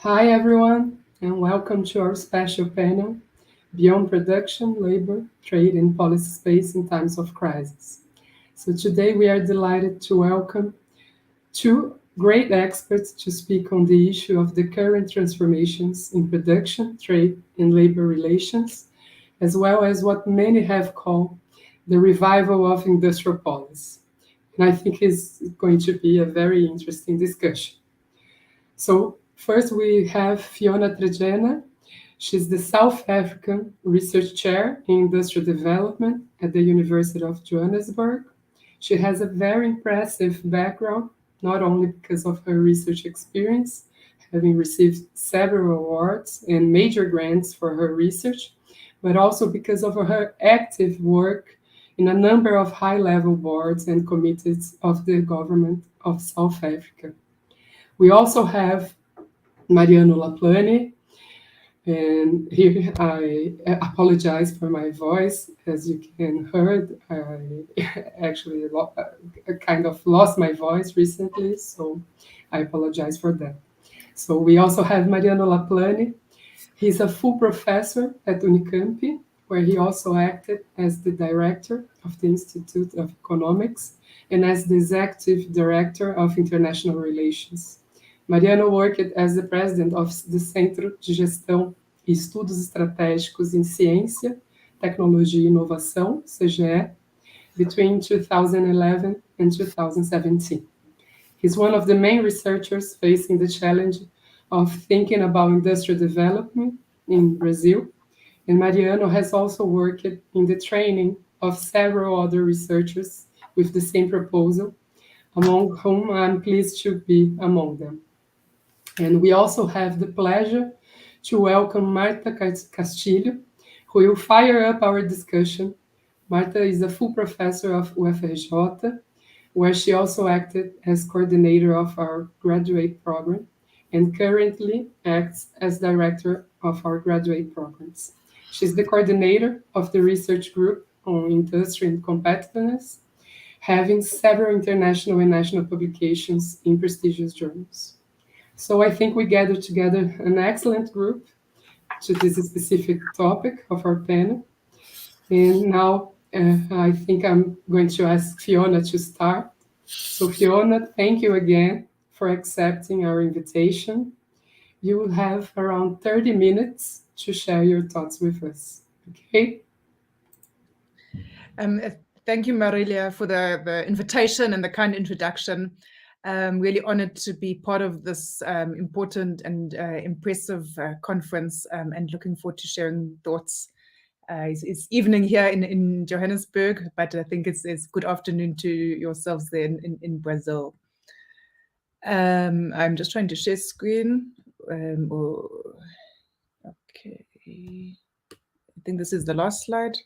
Hi, everyone, and welcome to our special panel, Beyond Production, Labor, Trade, and Policy Space in Times of Crisis. So today we are delighted to welcome two great experts to speak on the issue of the current transformations in production, trade, and labor relations, as well as what many have called the revival of industrial policy. And I think it's going to be a very interesting discussion. So first we have Fiona Tregenna. She's the South African Research Chair in Industrial Development at the University of Johannesburg. She has a very impressive background, not only because of her research experience, having received several awards and major grants for her research, but also because of her active work in a number of high-level boards and committees of the government of South Africa. We also have Mariano Laplane, and here I apologize for my voice. As you can heard, I actually kind of lost my voice recently, so I apologize for that. So we also have Mariano Laplane. He's a full professor at Unicamp, where he also acted as the director of the Institute of Economics and as the executive director of international relations. Mariano worked as the president of the Centro de Gestão e Estudos Estratégicos em Ciência, Tecnologia e Inovação, CGE, between 2011 and 2017. He's one of the main researchers facing the challenge of thinking about industrial development in Brazil, and Mariano has also worked in the training of several other researchers with the same proposal, among whom I'm pleased to be among them. And we also have the pleasure to welcome Marta Castilho, who will fire up our discussion. Marta is a full professor of UFRJ, where she also acted as coordinator of our graduate program and currently acts as director of our graduate programs. She's the coordinator of the research group on industry and competitiveness, having several international and national publications in prestigious journals. So I think we gathered together an excellent group to this specific topic of our panel. And now I think I'm going to ask Fiona to start. So Fiona, thank you again for accepting our invitation. You will have around 30 minutes to share your thoughts with us. Okay? Thank you, Marília, for the invitation and the kind introduction. Really honored to be part of this important and impressive conference and looking forward to sharing thoughts. It's evening here in Johannesburg, but I think it's good afternoon to yourselves there in Brazil. I'm just trying to share screen. Okay, I think this is the last slide.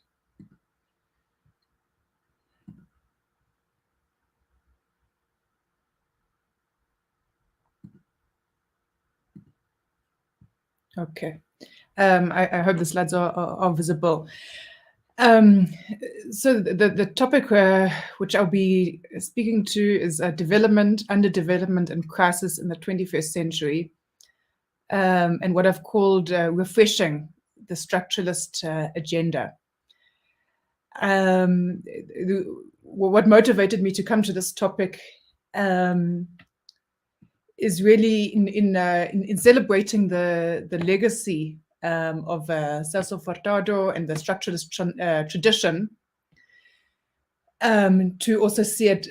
Okay, I hope the slides are visible. So the topic which I'll be speaking to is development, underdevelopment, and crisis in the 21st century, and what I've called refreshing the structuralist agenda. What motivated me to come to this topic is really in celebrating the legacy of Celso Furtado and the structuralist tradition, to also see it,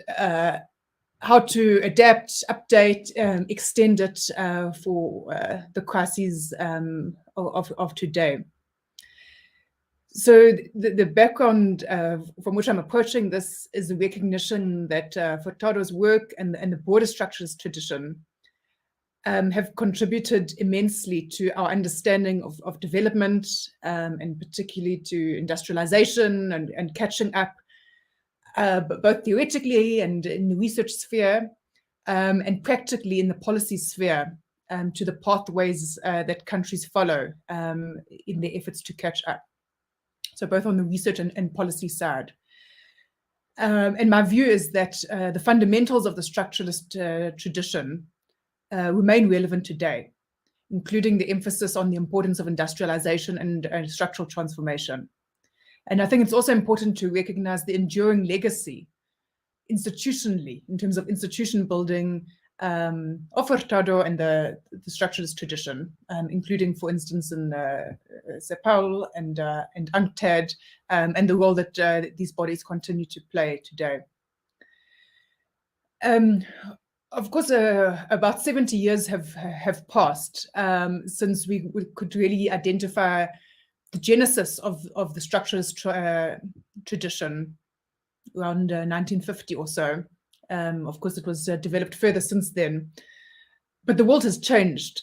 how to adapt, update, extend it for the crises of today. So the background from which I'm approaching this is the recognition that Furtado's work and the broader structuralist tradition have contributed immensely to our understanding of development, and particularly to industrialization and catching up, both theoretically and in the research sphere, and practically in the policy sphere, to the pathways that countries follow in their efforts to catch up. So both on the research and policy side. And my view is that the fundamentals of the structuralist tradition remain relevant today. including the emphasis on the importance of industrialization and structural transformation. And I think it's also important to recognize the enduring legacy institutionally, in terms of institution building of Furtado and the structuralist tradition, including, for instance, in CEPAL and UNCTAD, and the role that these bodies continue to play today. Of course, about 70 years have passed since we could really identify the genesis of the structuralist tradition around 1950 or so. Of course, it was developed further since then. But the world has changed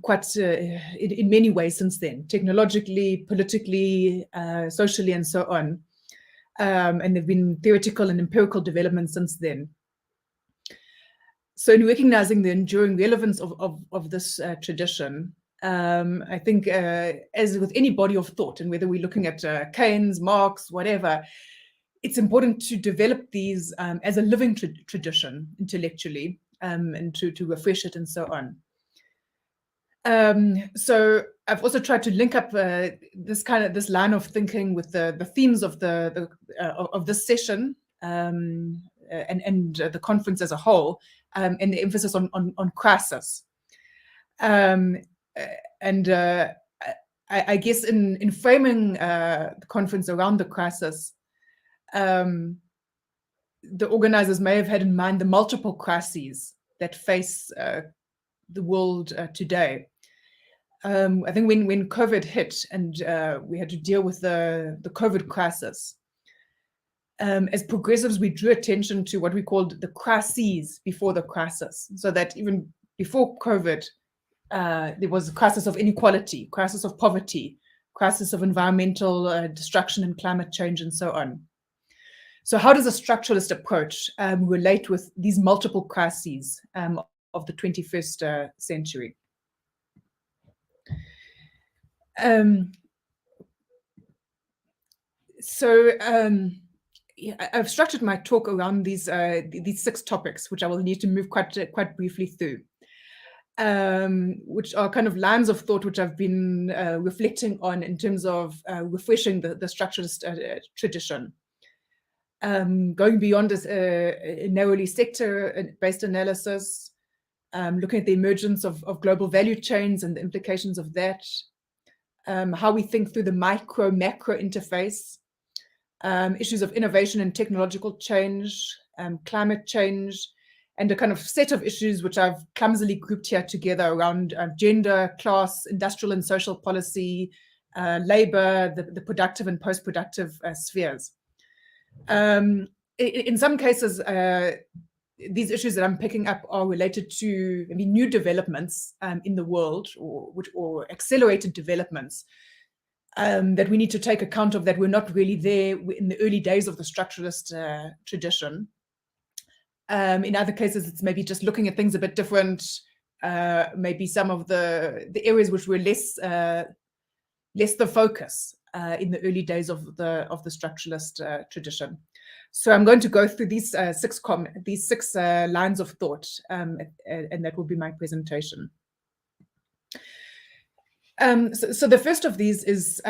quite in many ways since then, technologically, politically, socially, and so on. And there have been theoretical and empirical developments since then. So in recognizing the enduring relevance of this tradition, I think as with any body of thought, and whether we're looking at Keynes, Marx, whatever, it's important to develop these as a living tradition intellectually, and to refresh it and so on. So I've also tried to link up this line of thinking with the themes of this session and the conference as a whole, and the emphasis on crisis. I guess in framing the conference around the crisis, the organizers may have had in mind the multiple crises that face the world today. I think when COVID hit and we had to deal with the COVID crisis, as progressives, we drew attention to what we called the crises before the crisis, so that even before COVID, there was a crisis of inequality, crisis of poverty, crisis of environmental destruction and climate change, and so on. So how does a structuralist approach relate with these multiple crises of the 21st century? I've structured my talk around these 6 topics, which I will need to move quite briefly through, which are kind of lines of thought which I've been reflecting on in terms of refreshing the structuralist tradition. Going beyond this narrowly sector-based analysis, looking at the emergence of global value chains and the implications of that, how we think through the micro-macro interface, issues of innovation and technological change, climate change, and a kind of set of issues which I've clumsily grouped here together around gender, class, industrial and social policy, labor, the productive and post-productive spheres. In some cases, these issues that I'm picking up are related to maybe new developments in the world, or accelerated developments that we need to take account of, that we're not really there in the early days of the structuralist tradition. In other cases, it's maybe just looking at things a bit different. Maybe some of the areas which were less the focus in the early days of the structuralist tradition. So I'm going to go through these six lines of thought, and that will be my presentation. So the first of these is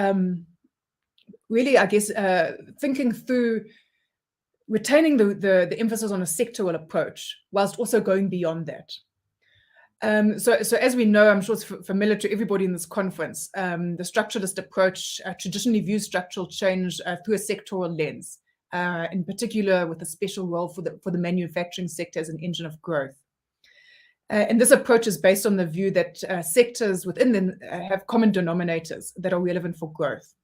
really, I guess, thinking through retaining the emphasis on a sectoral approach, whilst also going beyond that. So as we know, I'm sure it's familiar to everybody in this conference, the structuralist approach traditionally views structural change through a sectoral lens, in particular with a special role for the manufacturing sector as an engine of growth. And this approach is based on the view that sectors within them have common denominators that are relevant for growth.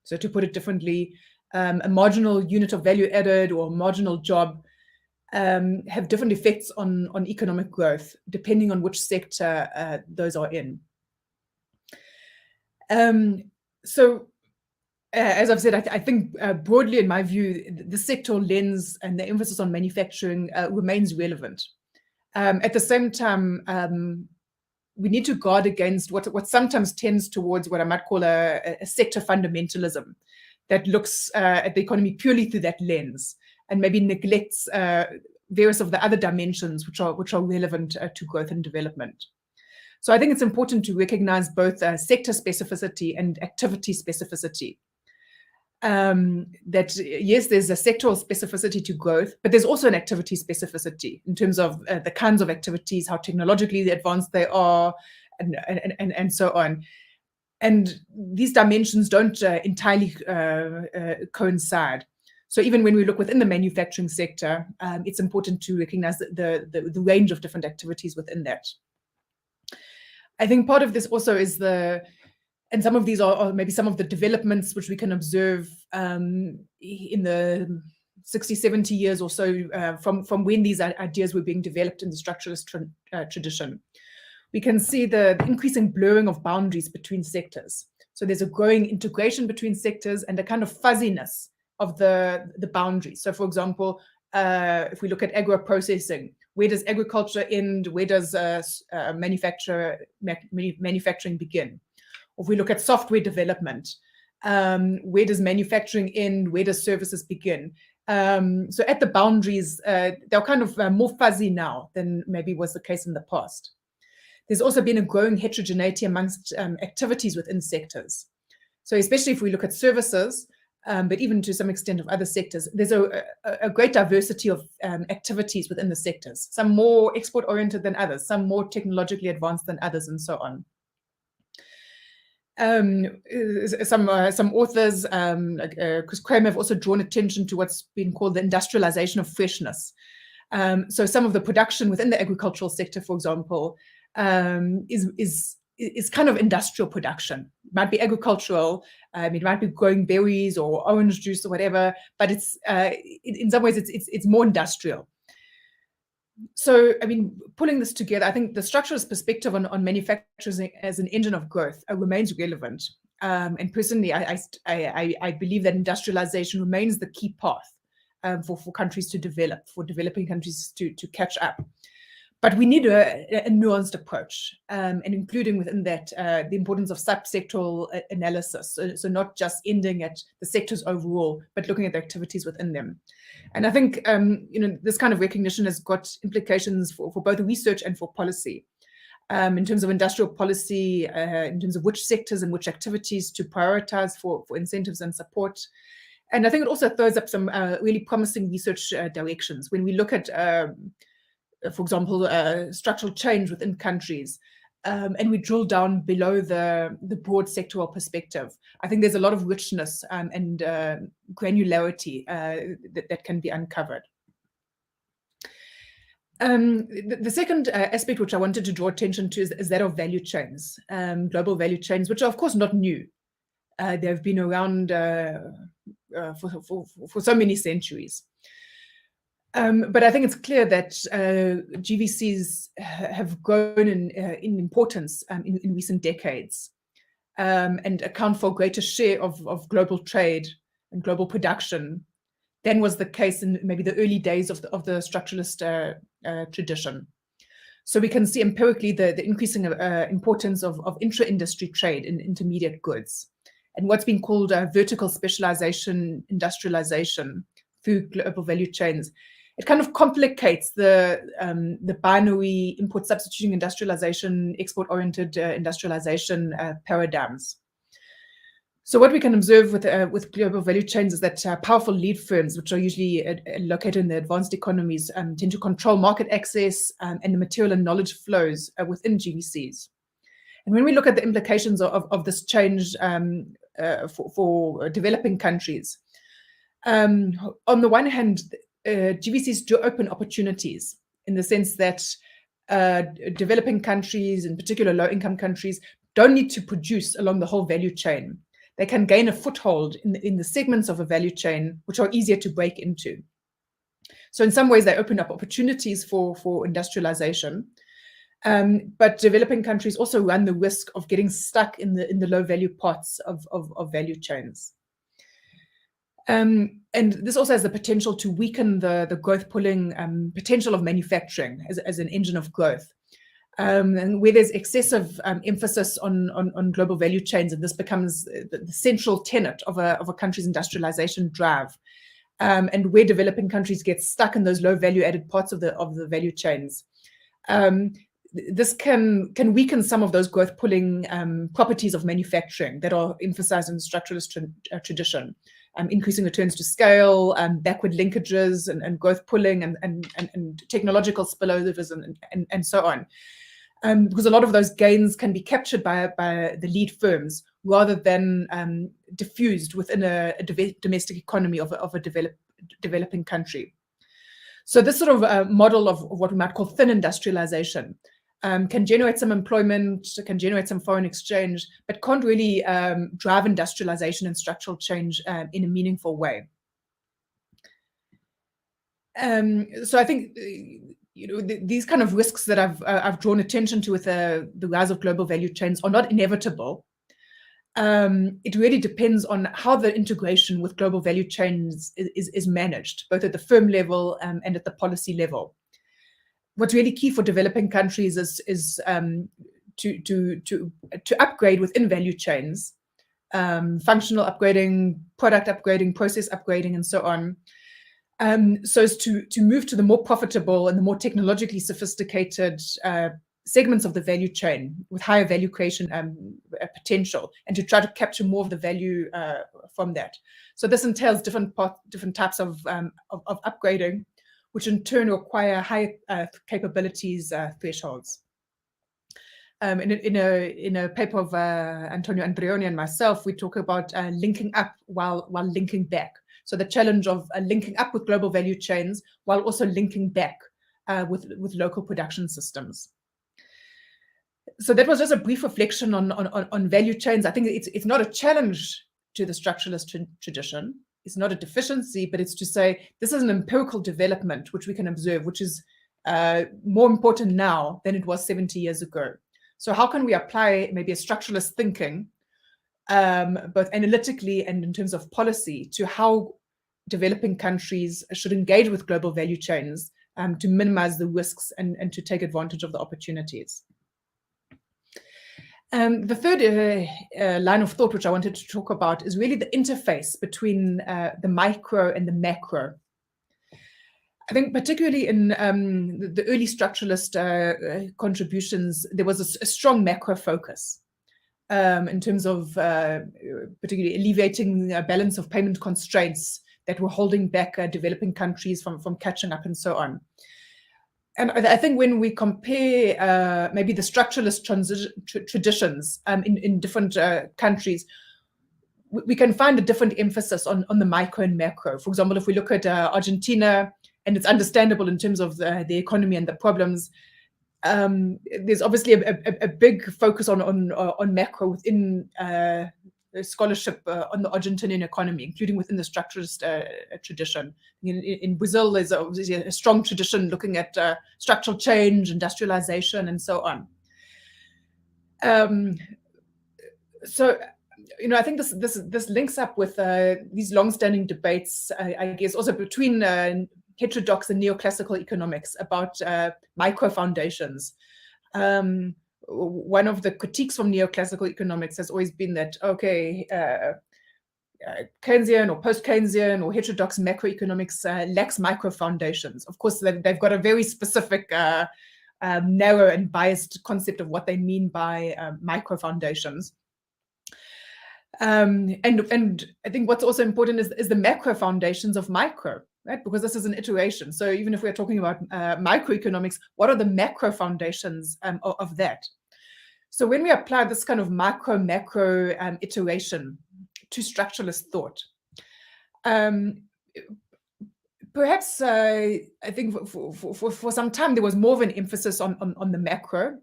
So to put it differently, a marginal unit of value added or marginal job have different effects on economic growth, depending on which sector those are in. So as I've said, I think broadly, in my view, the sectoral lens and the emphasis on manufacturing remains relevant. At the same time, we need to guard against what sometimes tends towards what I might call a sector fundamentalism that looks at the economy purely through that lens and maybe neglects various of the other dimensions which are relevant to growth and development. So I think it's important to recognize both sector specificity and activity specificity. That yes, there's a sectoral specificity to growth, but there's also an activity specificity in terms of the kinds of activities, how technologically advanced they are, and so on. And these dimensions don't entirely coincide. So even when we look within the manufacturing sector, it's important to recognize the range of different activities within that. I think part of this also is and some of these are maybe some of the developments which we can observe in the 60, 70 years or so from when these ideas were being developed in the structuralist tradition. We can see the increasing blurring of boundaries between sectors. So there's a growing integration between sectors and a kind of fuzziness of the boundaries. So for example, if we look at agro-processing, where does agriculture end? Where does manufacturing begin? Or if we look at software development, where does manufacturing end? Where does services begin? So at the boundaries, they're kind of more fuzzy now than maybe was the case in the past. There's also been a growing heterogeneity amongst activities within sectors. So especially if we look at services, but even to some extent of other sectors, there's a great diversity of activities within the sectors, some more export-oriented than others, some more technologically advanced than others, and so on. Some authors, like Chris Kramer, have also drawn attention to what's been called the industrialization of freshness. So some of the production within the agricultural sector, for example, is kind of industrial production. It might be agricultural, it might be growing berries or orange juice or whatever, but it's in some ways it's more industrial. So, I mean, pulling this together, I think the structuralist perspective on manufacturing as an engine of growth remains relevant. And personally, I believe that industrialization remains the key path for countries to develop, for developing countries to catch up. But we need a nuanced approach, and including within that the importance of subsectoral analysis. So not just ending at the sectors overall, but looking at the activities within them. And I think this kind of recognition has got implications for both research and for policy. In terms of industrial policy, in terms of which sectors and which activities to prioritize for incentives and support. And I think it also throws up some really promising research directions. When we look at for example, structural change within countries, and we drill down below the broad sectoral perspective, I think there's a lot of richness and granularity that can be uncovered. The second aspect which I wanted to draw attention to is that of value chains, global value chains, which are of course not new. They've been around for so many centuries. But I think it's clear that GVCs have grown in importance in recent decades and account for a greater share of global trade and global production than was the case in maybe the early days of the structuralist tradition. So we can see empirically the increasing importance of intra-industry trade in intermediate goods and what's been called vertical specialization, industrialization through global value chains. It kind of complicates the binary import substituting industrialization, export-oriented industrialization paradigms. So what we can observe with global value chains is that powerful lead firms, which are usually located in the advanced economies, tend to control market access and the material and knowledge flows within GVCs. And when we look at the implications of this change for developing countries, on the one hand, GVCs do open opportunities in the sense that developing countries, in particular low-income countries, don't need to produce along the whole value chain. They can gain a foothold in the segments of a value chain which are easier to break into. So in some ways, they open up opportunities for industrialization. But developing countries also run the risk of getting stuck in the low-value parts of value chains. And this also has the potential to weaken the growth-pulling potential of manufacturing as an engine of growth. And where there's excessive emphasis on global value chains, and this becomes the central tenet of a country's industrialization drive, and where developing countries get stuck in those low-value-added parts of the value chains, this can weaken some of those growth pulling properties of manufacturing that are emphasized in the structuralist tradition, increasing returns to scale, backward linkages, and growth pulling, and technological spillovers, and so on. Because a lot of those gains can be captured by the lead firms rather than diffused within a domestic economy of a developing country. So this sort of model of what we might call thin industrialization can generate some employment, can generate some foreign exchange, but can't really drive industrialization and structural change in a meaningful way. So I think these kind of risks that I've drawn attention to with the rise of global value chains are not inevitable. It really depends on how the integration with global value chains is managed, both at the firm level and at the policy level. What's really key for developing countries is to upgrade within value chains, functional upgrading, product upgrading, process upgrading, and so on. So as to move to the more profitable and the more technologically sophisticated segments of the value chain with higher value creation potential, and to try to capture more of the value from that. So this entails different types of upgrading, which in turn require higher capabilities thresholds. In a paper of Antonio Andreoni and myself, we talk about linking up while linking back. So the challenge of linking up with global value chains while also linking back with local production systems. So that was just a brief reflection on value chains. I think it's not a challenge to the structuralist tradition. It's not a deficiency, but it's to say this is an empirical development which we can observe, which is more important now than it was 70 years ago. So how can we apply maybe a structuralist thinking, both analytically and in terms of policy, to how developing countries should engage with global value chains to minimize the risks and to take advantage of the opportunities? The third line of thought which I wanted to talk about is really the interface between the micro and the macro. I think particularly in the early structuralist contributions, there was a strong macro focus in terms of particularly alleviating a balance of payment constraints that were holding back developing countries from catching up and so on. And I think when we compare maybe the structuralist traditions in different countries, we can find a different emphasis on the micro and macro. For example, if we look at Argentina, and it's understandable in terms of the economy and the problems, there's obviously a big focus on macro within scholarship on the Argentinian economy, including within the structuralist tradition. In Brazil, there's obviously a strong tradition looking at structural change, industrialization, and so on. So, I think this links up with these long-standing debates, I guess, also between heterodox and neoclassical economics about micro foundations. One of the critiques from neoclassical economics has always been that, okay, Keynesian or post-Keynesian or heterodox macroeconomics lacks micro foundations. Of course, they've got a very specific, narrow and biased concept of what they mean by micro foundations. And I think what's also important is the macro foundations of micro, right? Because this is an iteration. So even if we're talking about microeconomics, what are the macro foundations of that? So when we apply this kind of macro iteration to structuralist thought, perhaps I think for some time there was more of an emphasis on the macro,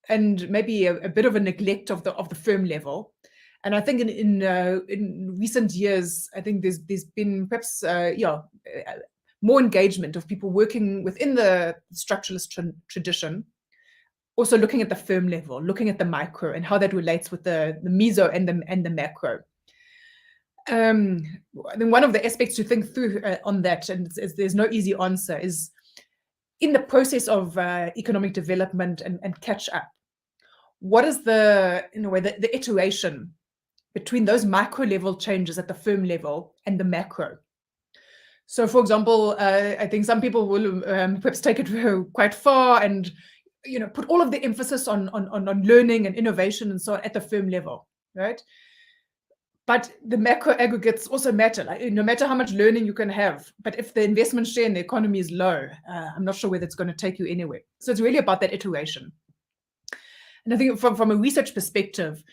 and maybe a bit of a neglect of the firm level. And I think in recent years, I think there's been perhaps more engagement of people working within the structuralist tradition, also looking at the firm level, looking at the micro and how that relates with the meso and the macro. I think one of the aspects to think through on that, and there's no easy answer, is in the process of economic development and catch up, what is the iteration between those micro level changes at the firm level and the macro? So, for example, I think some people will perhaps take it quite far and put all of the emphasis on learning and innovation and so on at the firm level, right? But the macro aggregates also matter. Like, no matter how much learning you can have, but if the investment share in the economy is low, I'm not sure whether it's going to take you anywhere. So it's really about that iteration. And I think from a research perspective,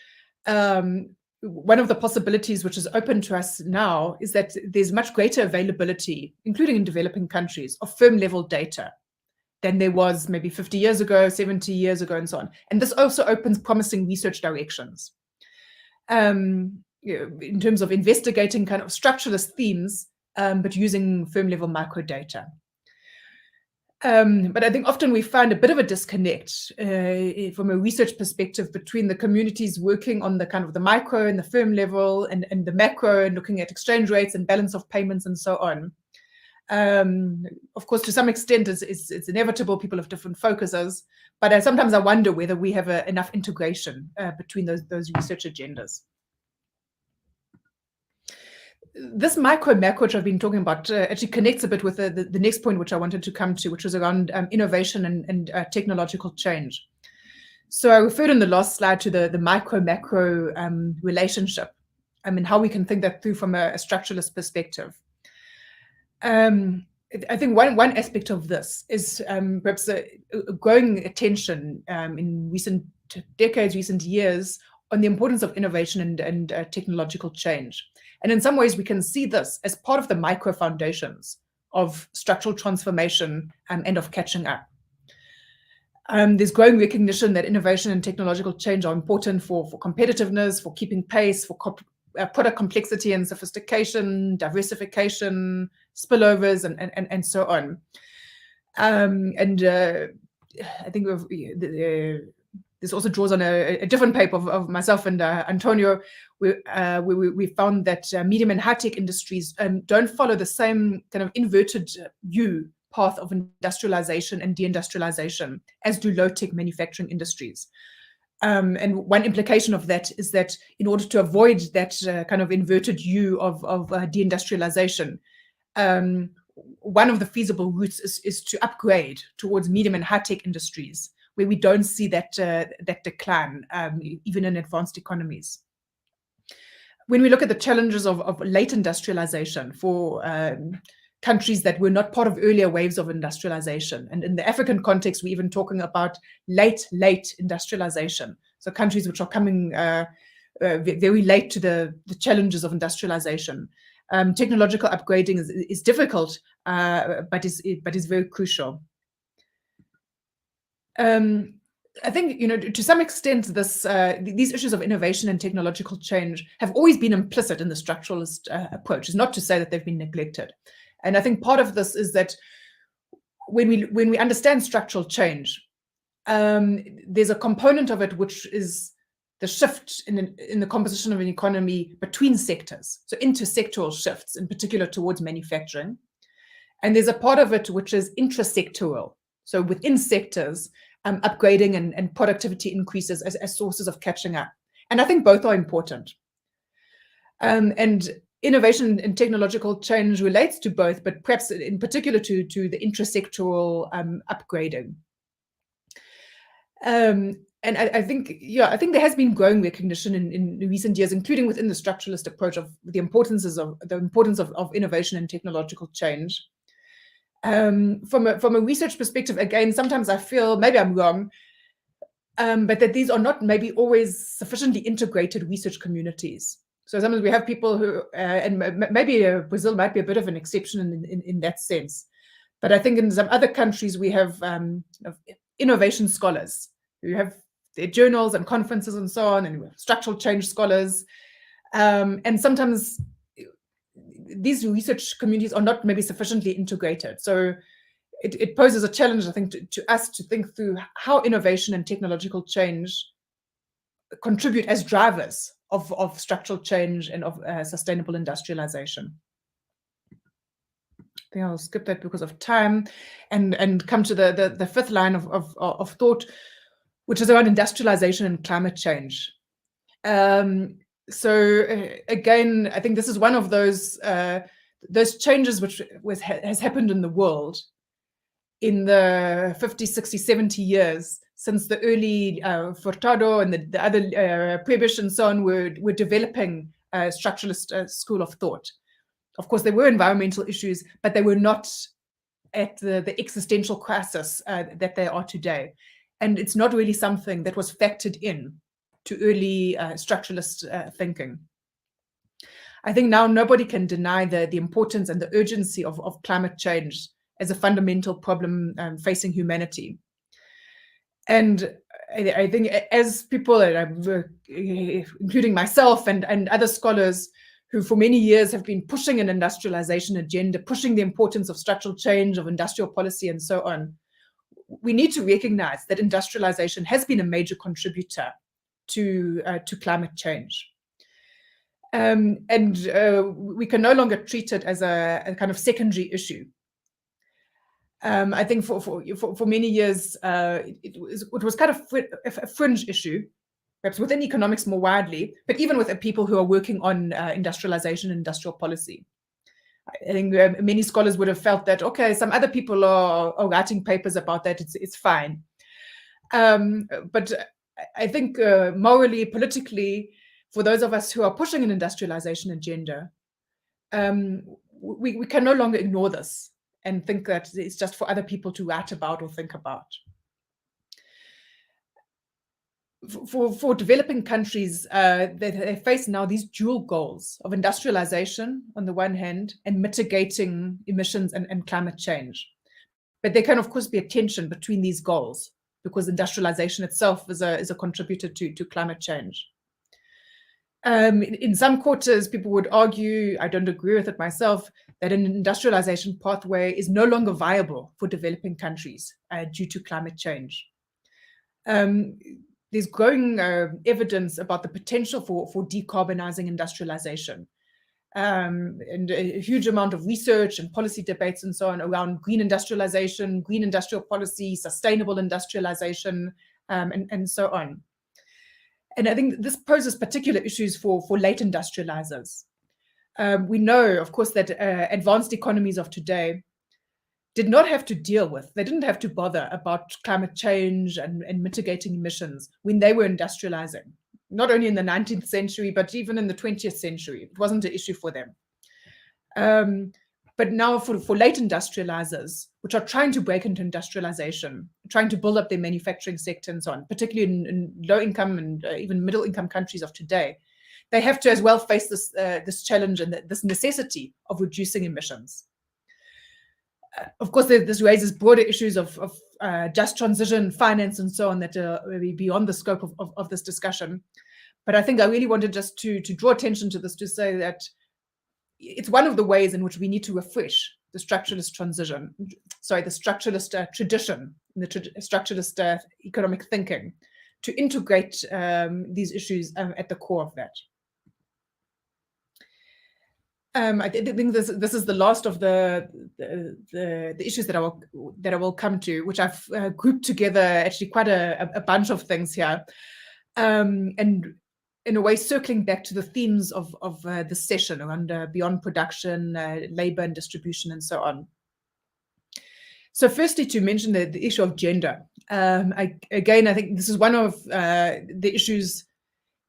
one of the possibilities which is open to us now is that there's much greater availability, including in developing countries, of firm level data than there was maybe 50 years ago, 70 years ago, and so on. And this also opens promising research directions. In terms of investigating kind of structuralist themes, but using firm level microdata. But I think often we find a bit of a disconnect from a research perspective between the communities working on the kind of the micro and the firm level and the macro, and looking at exchange rates and balance of payments and so on. Of course, to some extent, it's inevitable. People have different focuses, but sometimes I wonder whether we have enough integration between those research agendas. This micro-macro, which I've been talking about, actually connects a bit with the next point which I wanted to come to, which was around innovation and technological change. So I referred in the last slide to the micro-macro relationship, how we can think that through from a structuralist perspective. I think one aspect of this is perhaps a growing attention in recent decades, recent years, on the importance of innovation and technological change. And in some ways, we can see this as part of the micro foundations of structural transformation and of catching up. There's growing recognition that innovation and technological change are important for competitiveness, for keeping pace, for product complexity and sophistication, diversification, spillovers, and so on. I think this also draws on a different paper of myself and Antonio, where we found that medium and high-tech industries don't follow the same kind of inverted U path of industrialization and deindustrialization as do low-tech manufacturing industries. And one implication of that is that in order to avoid that kind of inverted U of deindustrialization, one of the feasible routes is to upgrade towards medium and high-tech industries, where we don't see that decline, even in advanced economies. When we look at the challenges of late industrialization for countries that were not part of earlier waves of industrialization, and in the African context, we're even talking about late industrialization. So countries which are coming very late to the challenges of industrialization. Technological upgrading is difficult, but is very crucial. I think, to some extent, these issues of innovation and technological change have always been implicit in the structuralist approach. It's not to say that they've been neglected. And I think part of this is that when we understand structural change, there's a component of it which is the shift in the composition of an economy between sectors, so intersectoral shifts, in particular towards manufacturing. And there's a part of it which is intrasectoral, so within sectors, upgrading and productivity increases as sources of catching up. And I think both are important. And innovation and technological change relates to both, but perhaps in particular to the intrasectoral upgrading. And I think there has been growing recognition in recent years, including within the structuralist approach, of the importance of innovation and technological change. From a research perspective, again, sometimes I feel, maybe I'm wrong, but that these are not maybe always sufficiently integrated research communities. So sometimes we have people who, and maybe Brazil might be a bit of an exception in that sense. But I think in some other countries, we have innovation scholars who have their journals and conferences and so on, and we have structural change scholars. And sometimes these research communities are not maybe sufficiently integrated. So it poses a challenge, I think, to us to think through how innovation and technological change contribute as drivers of structural change and of sustainable industrialization. I think I'll skip that because of time and come to the fifth line of thought, which is around industrialization and climate change. So again, I think this is one of those changes which has happened in the world, in the 50, 60, 70 years since the early Furtado and the other Prebisch and so on were developing a structuralist school of thought. Of course, there were environmental issues, but they were not at the existential crisis that they are today. And it's not really something that was factored in to early structuralist thinking. I think now nobody can deny the importance and the urgency of climate change as a fundamental problem facing humanity. And I think as people, including myself and other scholars who for many years have been pushing an industrialization agenda, pushing the importance of structural change, of industrial policy, and so on, we need to recognize that industrialization has been a major contributor to climate change. And we can no longer treat it as a kind of secondary issue. I think for many years, it was kind of a fringe issue, perhaps within economics more widely, but even with people who are working on industrialization and industrial policy. I think many scholars would have felt that, okay, some other people are writing papers about that, it's fine. But I think morally, politically, for those of us who are pushing an industrialization agenda, we can no longer ignore this and think that it's just for other people to write about or think about. For developing countries, they face now these dual goals of industrialization on the one hand and mitigating emissions and climate change. But there can, of course, be a tension between these goals because industrialization itself is a contributor to climate change. In some quarters, people would argue, I don't agree with it myself, that an industrialization pathway is no longer viable for developing countries due to climate change. There's growing evidence about the potential for decarbonizing industrialization. And a huge amount of research and policy debates and so on around green industrialization, green industrial policy, sustainable industrialization, and so on. And I think this poses particular issues for late industrializers. We know, of course, that advanced economies of today did not have to deal with, they didn't have to bother about climate change and mitigating emissions when they were industrializing, not only in the 19th century, but even in the 20th century. It wasn't an issue for them. But now for late industrializers, which are trying to break into industrialization, trying to build up their manufacturing sector and so on, particularly in low income and even middle income countries of today, they have to as well face this challenge and this necessity of reducing emissions. Of course, this raises broader issues of just transition, finance, and so on that are maybe beyond the scope of this discussion. But I think I really wanted just to draw attention to this, to say that it's one of the ways in which we need to refresh the structuralist tradition, the structuralist economic thinking, to integrate these issues at the core of that. I think this is the last of the issues that I will come to, which I've grouped together actually quite a bunch of things here, and in a way circling back to the themes of the session around beyond production, labor and distribution, and so on. So firstly, to mention the issue of gender. I think this is one of the issues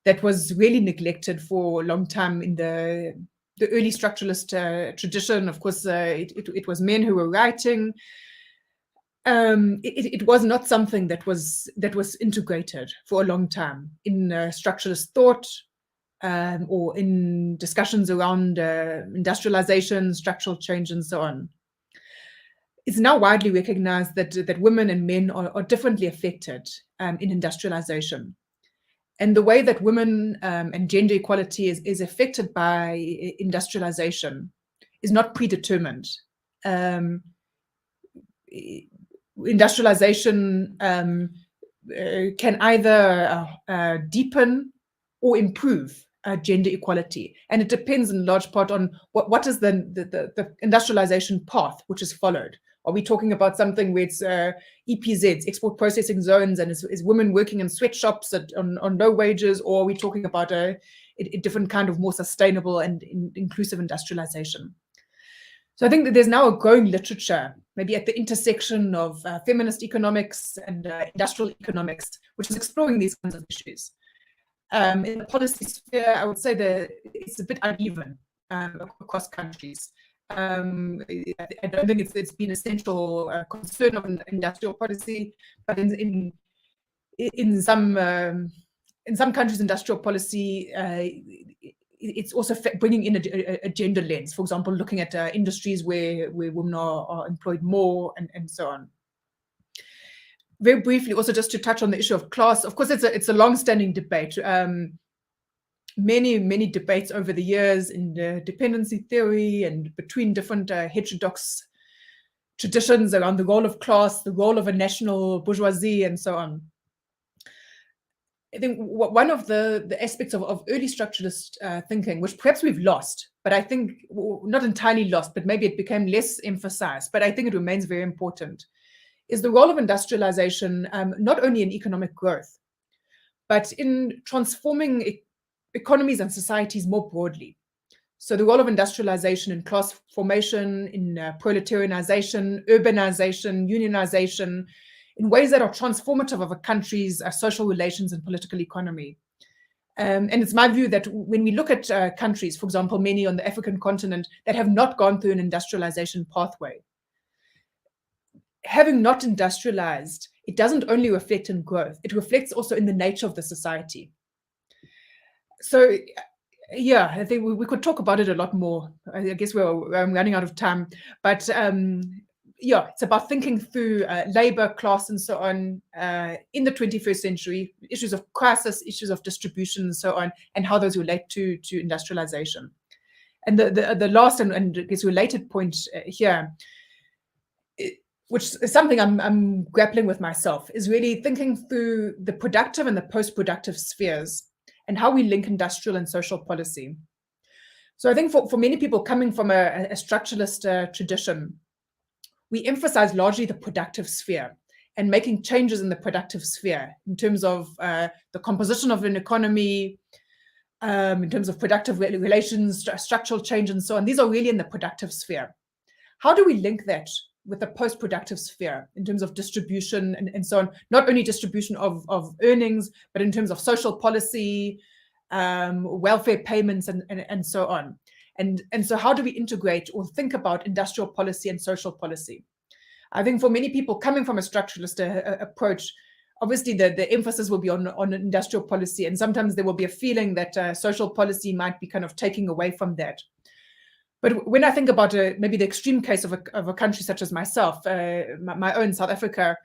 that was really neglected for a long time in the early structuralist tradition. Of course, it was men who were writing. It was not something that was integrated for a long time in structuralist thought or in discussions around industrialization, structural change, and so on. It's now widely recognized that women and men are differently affected in industrialization. And the way that women and gender equality is affected by industrialization is not predetermined. Industrialization can either deepen or improve gender equality. And it depends in large part on what is the industrialization path which is followed. Are we talking about something where it's EPZs, export processing zones, and is women working in sweatshops on low wages, or are we talking about a different kind of more sustainable and inclusive industrialization? So I think that there's now a growing literature, maybe at the intersection of feminist economics and industrial economics, which is exploring these kinds of issues. In the policy sphere, I would say that it's a bit uneven across countries. I don't think it's been a central concern of industrial policy, but in some countries, industrial policy it's also bringing in a gender lens. For example, looking at industries where women are employed more and so on. Very briefly, also just to touch on the issue of class. Of course, it's a long-standing debate. Many debates over the years in dependency theory and between different heterodox traditions around the role of class, the role of a national bourgeoisie, and so on. I think one of the aspects of early structuralist thinking, which perhaps we've lost, but I think not entirely lost, but maybe it became less emphasized, but I think it remains very important, is the role of industrialization, not only in economic growth, but in transforming economies and societies more broadly. So the role of industrialization in class formation, in proletarianization, urbanization, unionization, in ways that are transformative of a country's social relations and political economy. And it's my view that when we look at countries, for example, many on the African continent that have not gone through an industrialization pathway, having not industrialized, it doesn't only reflect in growth, it reflects also in the nature of the society. So, yeah, I think we could talk about it a lot more. I guess I'm running out of time, but yeah, it's about thinking through labor, class, and so on in the 21st century, issues of crisis, issues of distribution, and so on, and how those relate to industrialization. And the last and I guess related point here, which is something I'm grappling with myself, is really thinking through the productive and the post-productive spheres and how we link industrial and social policy. So I think for many people coming from a structuralist tradition, we emphasize largely the productive sphere and making changes in the productive sphere in terms of the composition of an economy, in terms of productive relations, structural change, and so on. These are really in the productive sphere. How do we link that with the post-productive sphere in terms of distribution and so on? Not only distribution of earnings, but in terms of social policy, welfare payments, and so on. And so how do we integrate or think about industrial policy and social policy? I think for many people coming from a structuralist approach, obviously the emphasis will be on industrial policy, and sometimes there will be a feeling that social policy might be kind of taking away from that. But when I think about maybe the extreme case of a country such as myself, my own South Africa,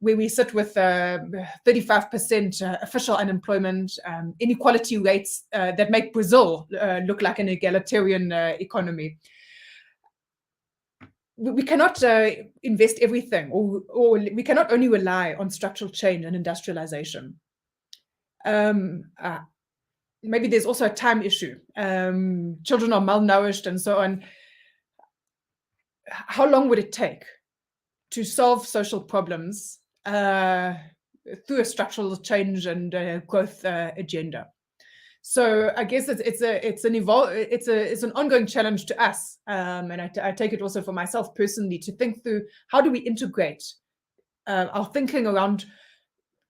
where we sit with 35% official unemployment, inequality rates that make Brazil look like an egalitarian economy. We cannot invest everything, or we cannot only rely on structural change and industrialization. Maybe there's also a time issue. Children are malnourished and so on. How long would it take to solve social problems through a structural change and growth agenda? So I guess it's an ongoing challenge to us, and I take it also for myself personally to think through how do we integrate our thinking around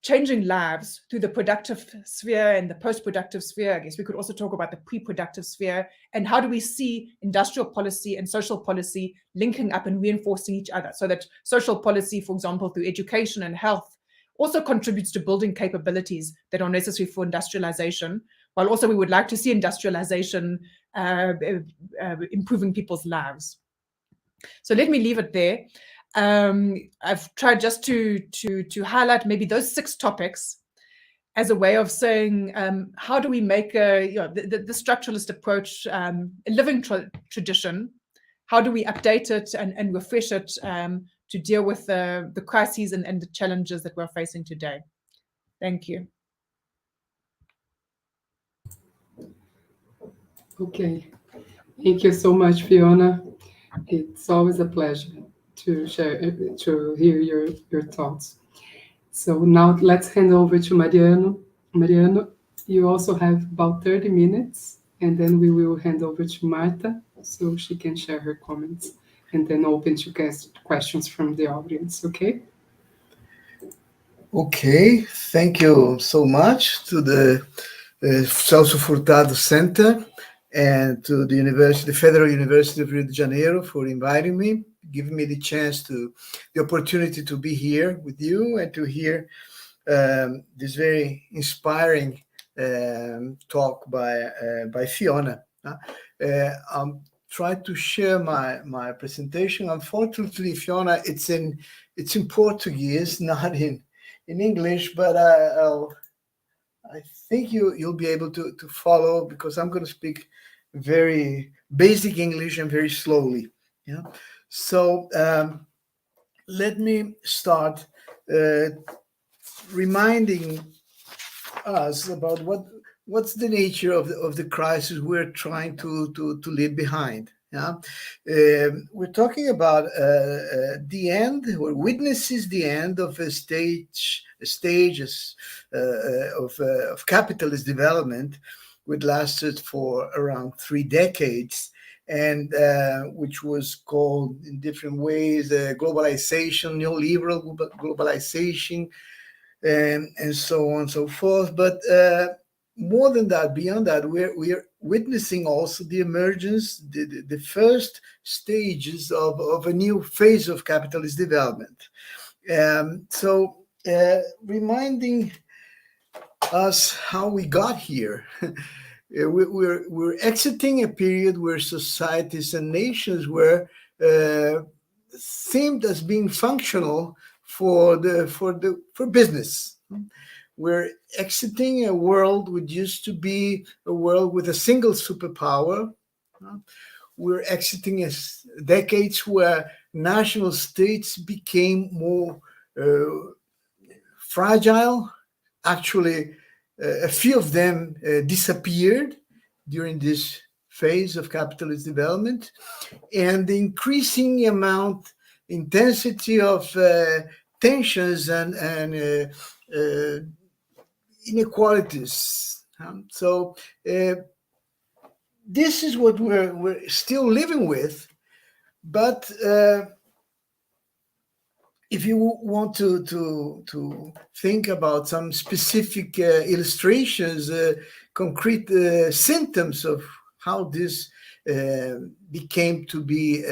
changing lives through the productive sphere and the post-productive sphere. I guess we could also talk about the pre-productive sphere, and how do we see industrial policy and social policy linking up and reinforcing each other, so that social policy, for example, through education and health, also contributes to building capabilities that are necessary for industrialization, while also we would like to see industrialization improving people's lives. So let me leave it there. I've tried just to highlight maybe those 6 topics as a way of saying how do we make the structuralist approach a living tradition? How do we update it and refresh it to deal with the crises and the challenges that we're facing today? Thank you. Okay, thank you so much, Fiona. It's always a pleasure to hear your thoughts. So now let's hand over to Mariano. Mariano, you also have about 30 minutes, and then we will hand over to Marta so she can share her comments and then open to questions from the audience, okay? Okay, thank you so much to the Celso Furtado Center and to the Federal University of Rio de Janeiro for inviting me, giving me the opportunity to be here with you and to hear this very inspiring talk by Fiona. I'm trying to share my presentation. Unfortunately, Fiona, it's in Portuguese, not in English, but I think you'll be able to follow, because I'm going to speak very basic English and very slowly. Yeah. So let me start reminding us about what's the nature of the crisis we're trying to leave behind. Yeah, we're talking about the end, or witnesses the end of stages of capitalist development, which lasted for around 3 decades, and which was called in different ways globalization, neoliberal globalization, and so on and so forth. But more than that, beyond that, we're witnessing also the emergence, the first stages of a new phase of capitalist development. So reminding us how we got here. We're exiting a period where societies and nations were themed as being functional for business. We're exiting a world which used to be a world with a single superpower. We're exiting decades where national states became more fragile. Actually, a few of them disappeared during this phase of capitalist development, and the increasing intensity of tensions and inequalities. So this is what we're still living with. But if you want to think about some specific illustrations, concrete symptoms of how this became to be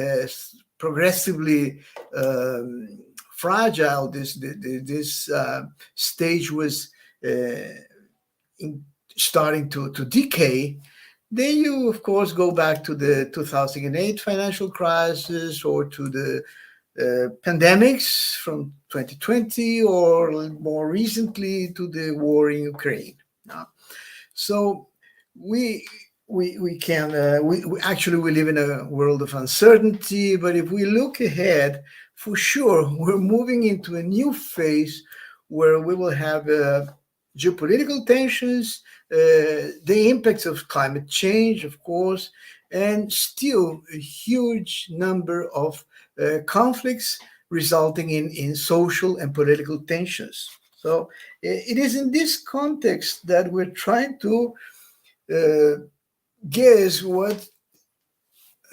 progressively fragile, this stage was starting to decay, then you, of course, go back to the 2008 financial crisis, or to the pandemics from 2020, or more recently to the war in Ukraine. So we actually live in a world of uncertainty, but if we look ahead, for sure, we're moving into a new phase where we will have geopolitical tensions, the impacts of climate change, of course, and still a huge number of conflicts resulting in social and political tensions. So it is in this context that we're trying to guess what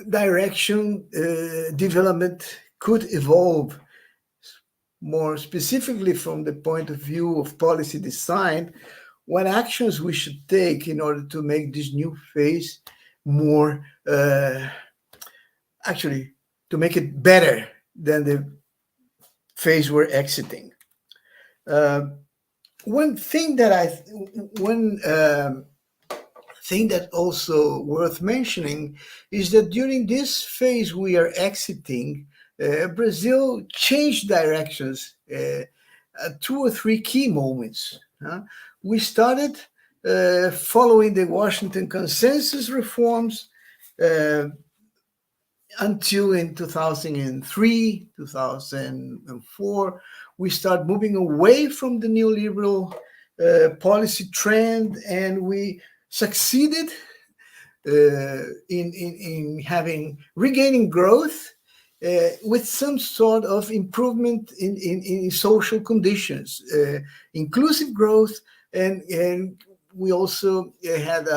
direction development could evolve, more specifically from the point of view of policy design, what actions we should take in order to make this new phase more, actually, to make it better than the phase we're exiting. One thing that also worth mentioning is that during this phase we are exiting, Brazil changed directions at 2 or 3 key moments. We started following the Washington Consensus reforms until in 2003, 2004, we start moving away from the neoliberal policy trend, and we succeeded in regaining growth with some sort of improvement in social conditions, inclusive growth, and we also had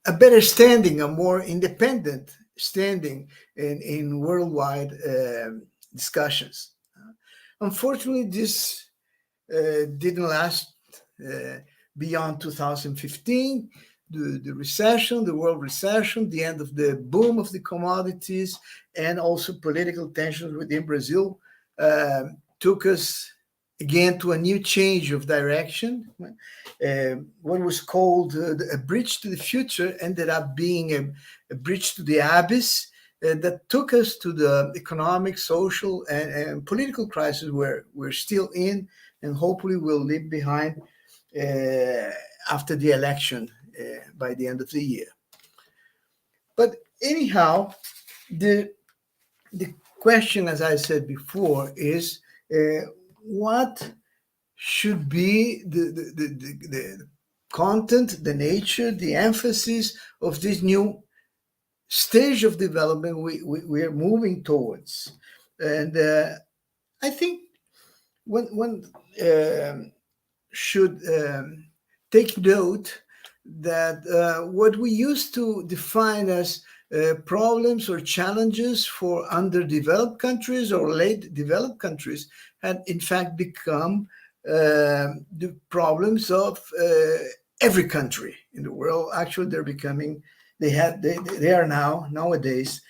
a better standing, a more independent standing in worldwide discussions. Unfortunately, this didn't last beyond 2015. The recession, the world recession, the end of the boom of the commodities, and also political tensions within Brazil took us again to a new change of direction. What was called a bridge to the future ended up being a bridge to the abyss that took us to the economic, social, and political crisis where we're still in, and hopefully will leave behind after the election by the end of the year. But anyhow, the question, as I said before, is what should be the content, the nature, the emphasis of this new stage of development we are moving towards. And I think one should take note that what we used to define as problems or challenges for underdeveloped countries or late developed countries had in fact become the problems of every country in the world. Actually, they're becoming, they are nowadays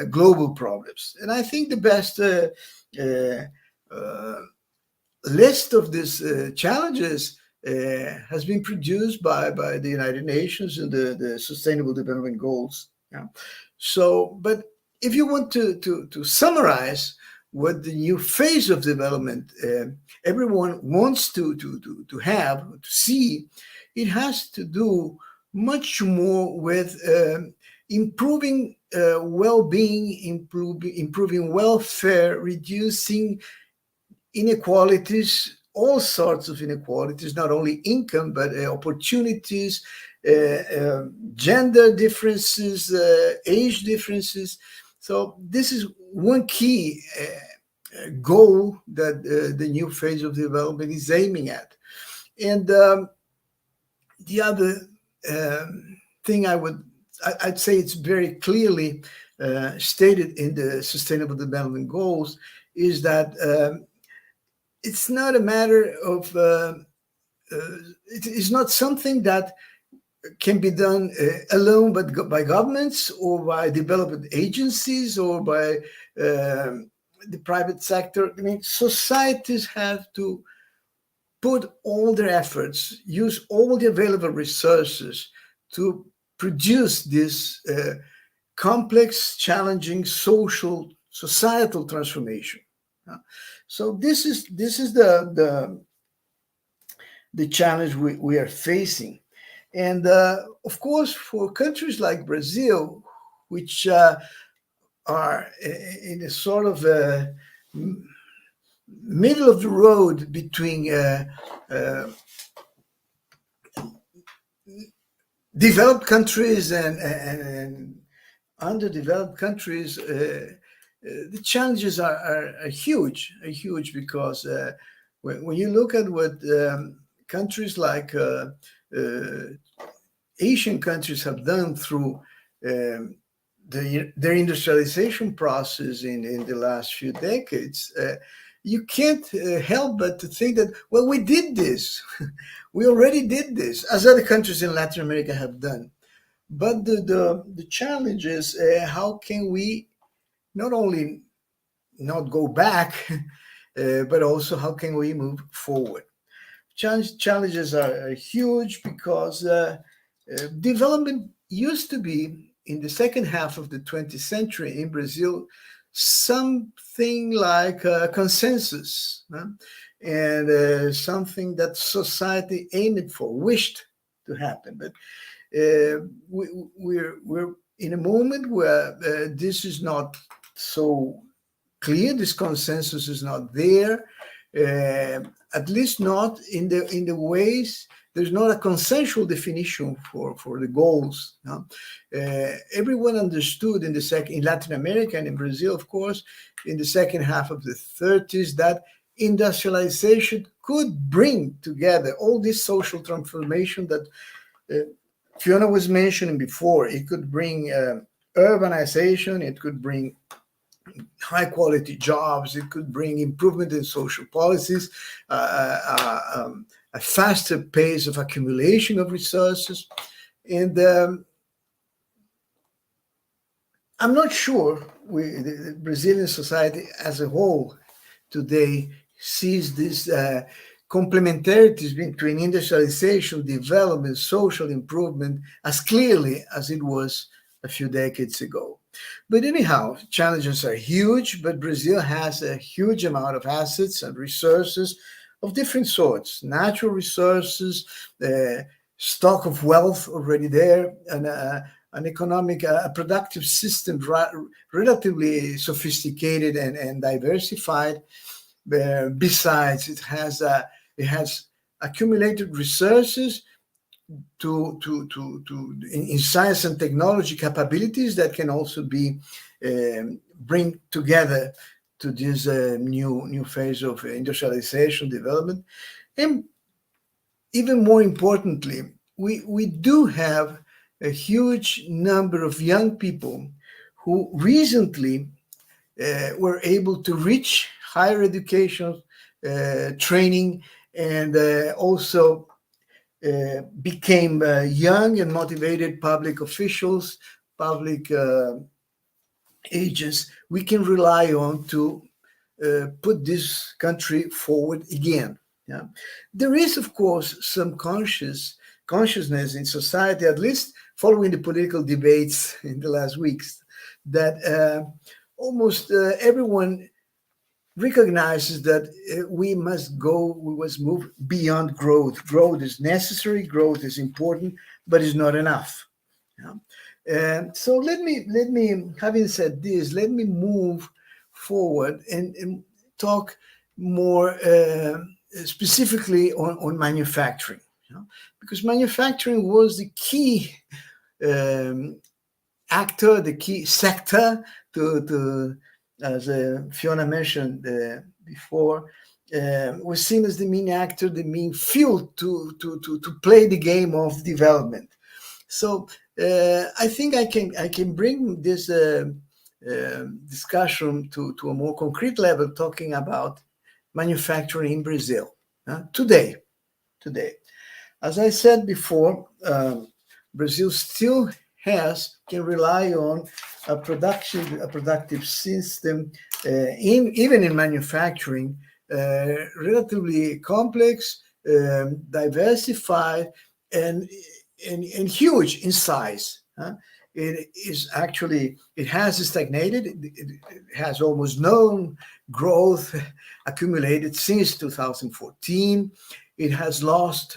global problems. And I think the best list of these challenges has been produced by the United Nations and the Sustainable Development Goals. Yeah. So, but if you want to summarize what the new phase of development everyone wants to have, to see, it has to do much more with improving well-being, improving welfare, reducing inequalities, all sorts of inequalities, not only income, but opportunities, gender differences, age differences. So this is one key goal that the new phase of development is aiming at. And the other thing I'd say it's very clearly stated in the Sustainable Development Goals is that it's not a matter of, it is not something that can be done alone, but by governments or by development agencies or by the private sector. I mean, societies have to put all their efforts, use all the available resources to produce this complex, challenging societal transformation. So this is the challenge we are facing. And of course, for countries like Brazil, which are in a sort of middle of the road between developed countries and underdeveloped countries, the challenges are huge because when you look at what countries like Asian countries have done through their industrialization process in the last few decades, you can't help but to think that, well, we did this. We already did this, as other countries in Latin America have done. But the challenge is how can we not only not go back, but also how can we move forward? Challenges are huge because development used to be, in the second half of the 20th century in Brazil, something like a consensus, and something that society aimed for, wished to happen. But we're in a moment where this is not so clear. This consensus is not there, at least not in the ways. There's not a consensual definition for the goals. No? Everyone understood in Latin America and in Brazil, of course, in the second half of the 30s, that industrialization could bring together all this social transformation that Fiona was mentioning before, it could bring urbanization, it could bring high quality jobs, it could bring improvement in social policies, a faster pace of accumulation of resources. And I'm not sure the Brazilian society as a whole today sees this complementarities between industrialization, development, social improvement as clearly as it was a few decades ago. But anyhow, challenges are huge, but Brazil has a huge amount of assets and resources of different sorts, natural resources, stock of wealth already there, and an economic, a productive system relatively sophisticated and diversified. Besides, it has accumulated resources in science and technology capabilities that can also be bring together to this new phase of industrialization development. And even more importantly, we do have a huge number of young people who recently were able to reach higher education, training, and also became young and motivated public officials, public agents we can rely on to put this country forward again. Yeah. There is, of course, some consciousness in society, at least following the political debates in the last weeks, that almost everyone recognizes that we must move beyond growth. Growth is necessary, growth is important, but it's not enough. Yeah? So let me, having said this, let me move forward and talk more specifically on manufacturing. Because manufacturing was the key actor, the key sector to as Fiona mentioned before, was seen as the main actor, the main fuel to play the game of development. So I think I can bring this discussion to a more concrete level, talking about manufacturing in Brazil today. As I said before, Brazil still can rely on a productive system, even in manufacturing, relatively complex, diversified, and huge in size. It has stagnated. It has almost no growth accumulated since 2014. It has lost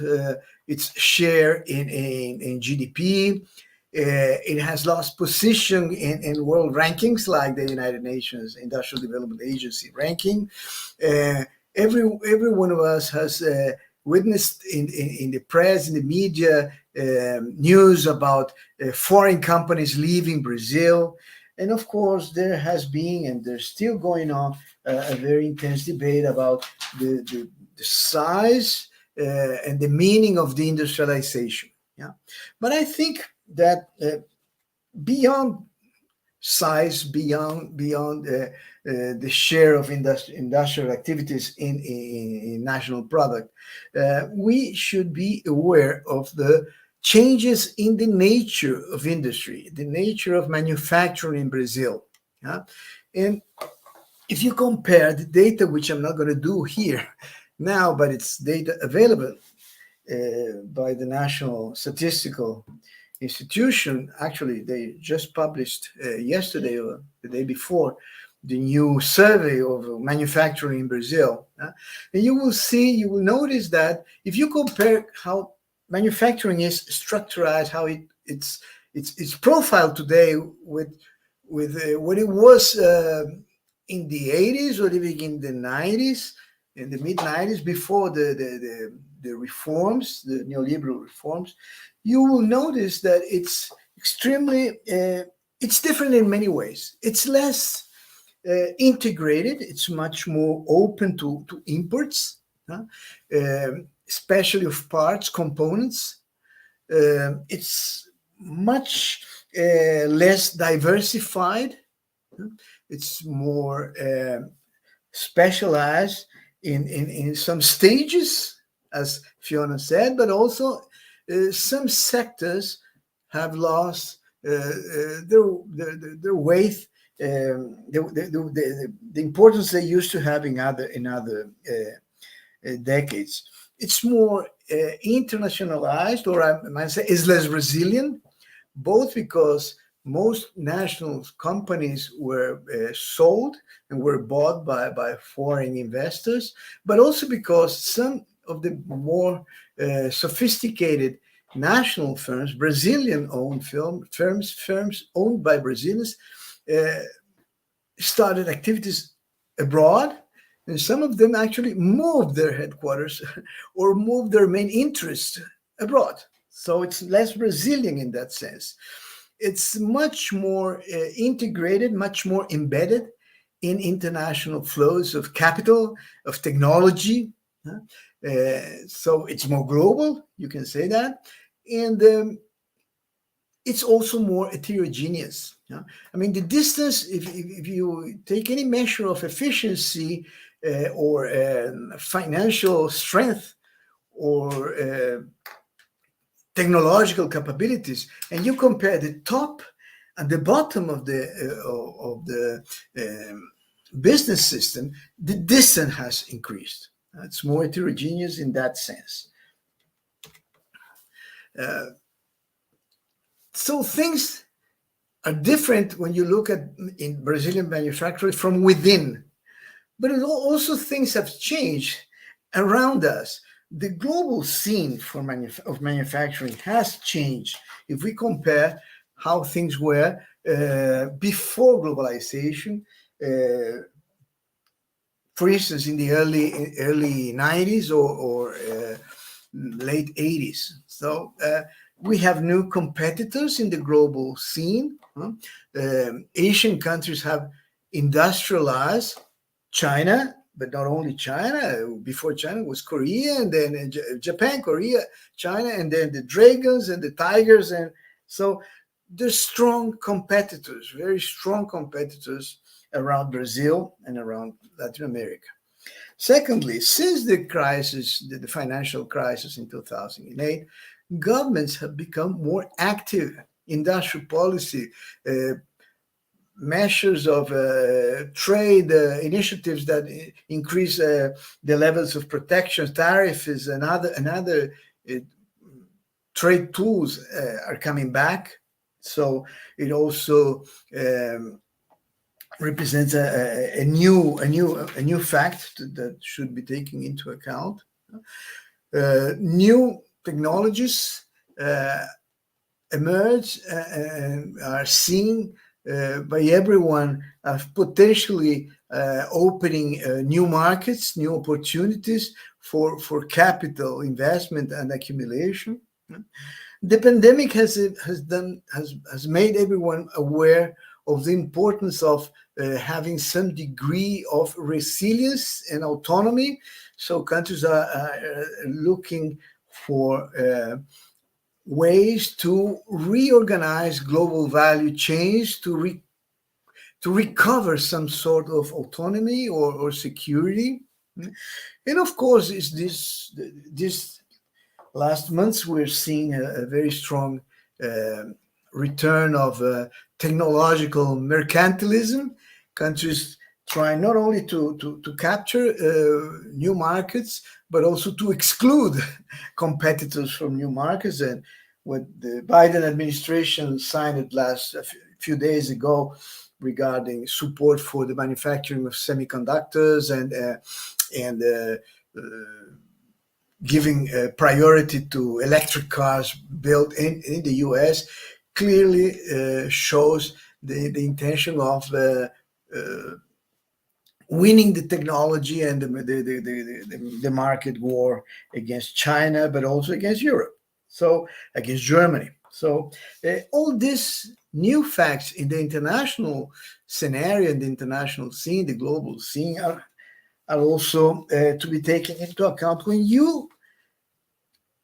its share in GDP. It has lost position in world rankings like the United Nations Industrial Development Agency ranking. Every one of us has witnessed in the press, in the media, news about foreign companies leaving Brazil. And of course, there has been, and there's still going on, a very intense debate about the size and the meaning of the industrialization. Yeah, but I think that beyond size, beyond the share of industrial activities in national product, we should be aware of the changes in the nature of industry, the nature of manufacturing in Brazil. Yeah? And if you compare the data, which I'm not going to do here now, but it's data available by the National Statistical Institution. Actually, they just published yesterday or the day before the new survey of manufacturing in Brazil. And you will notice that if you compare how manufacturing is structured, how its profile today with what it was in the 80s or even in the 90s, in the mid 90s, before the reforms, the neoliberal reforms, you will notice that it's extremely, it's different in many ways. It's less integrated. It's much more open to imports, especially of parts, components. It's much less diversified. It's more specialized in some stages, as Fiona said, but also some sectors have lost their weight, the importance they used to have in other decades. It's more internationalized, or I might say is less resilient, both because most national companies were sold and were bought by foreign investors, but also because some of the more sophisticated national firms, Brazilian-owned firms owned by Brazilians, started activities abroad, and some of them actually moved their headquarters or moved their main interest abroad. So it's less resilient in that sense. It's much more integrated, much more embedded in international flows of capital, of technology. So it's more global, you can say that. And it's also more heterogeneous. I mean, the distance, if you take any measure of efficiency or financial strength or technological capabilities, and you compare the top and the bottom of the business system, the distance has increased. It's more heterogeneous in that sense. So things are different when you look at in Brazilian manufacturing from within, but also things have changed around us. The global scene for manufacturing has changed. If we compare how things were before globalization, for instance, in the early 90s or late 80s. So we have new competitors in the global scene. Asian countries have industrialized. China, but not only China. Before China was Korea, and then Japan, Korea, China, and then the dragons and the tigers. And so there's strong competitors, very strong competitors around Brazil and around Latin America. Secondly, since the crisis, the financial crisis in 2008, governments have become more active. Industrial policy, measures of trade initiatives that increase the levels of protection, tariffs, and other trade tools are coming back. So it also represents a new fact that should be taken into account. New technologies emerge and are seen by everyone as potentially opening new markets, new opportunities for capital investment and accumulation. The pandemic has made everyone aware of the importance of having some degree of resilience and autonomy. So countries are looking for ways to reorganize global value chains to recover some sort of autonomy or security. And of course, is this last months we're seeing a very strong return of technological mercantilism. Countries try not only to capture new markets, but also to exclude competitors from new markets. And what the Biden administration signed a few days ago regarding support for the manufacturing of semiconductors and giving priority to electric cars built in the US clearly shows the intention of winning the technology and the market war against China, but also against Europe, so against Germany. So all these new facts in the international scenario, in the international scene, the global scene, are also to be taken into account when you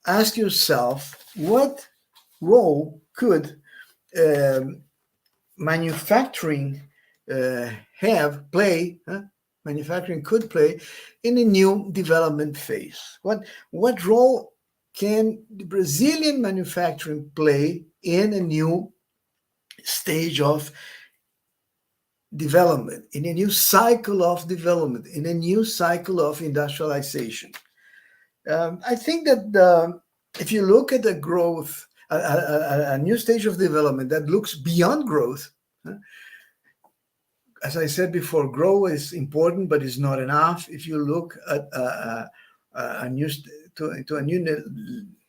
ask yourself, what role could manufacturing manufacturing could play in a new development phase? What role can the Brazilian manufacturing play in a new stage of development, in a new cycle of development, in a new cycle of industrialization? I think that if you look at the growth, a new stage of development that looks beyond growth, as I said before, growth is important, but it's not enough. If you look at a new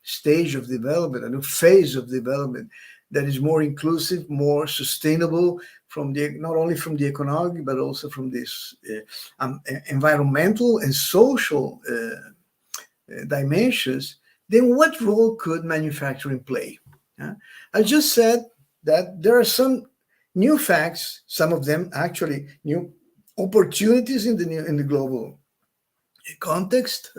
stage of development, a new phase of development that is more inclusive, more sustainable, not only from the economic, but also from this environmental and social dimensions, then what role could manufacturing play? I just said that there are some new facts, some of them actually new opportunities in the global context.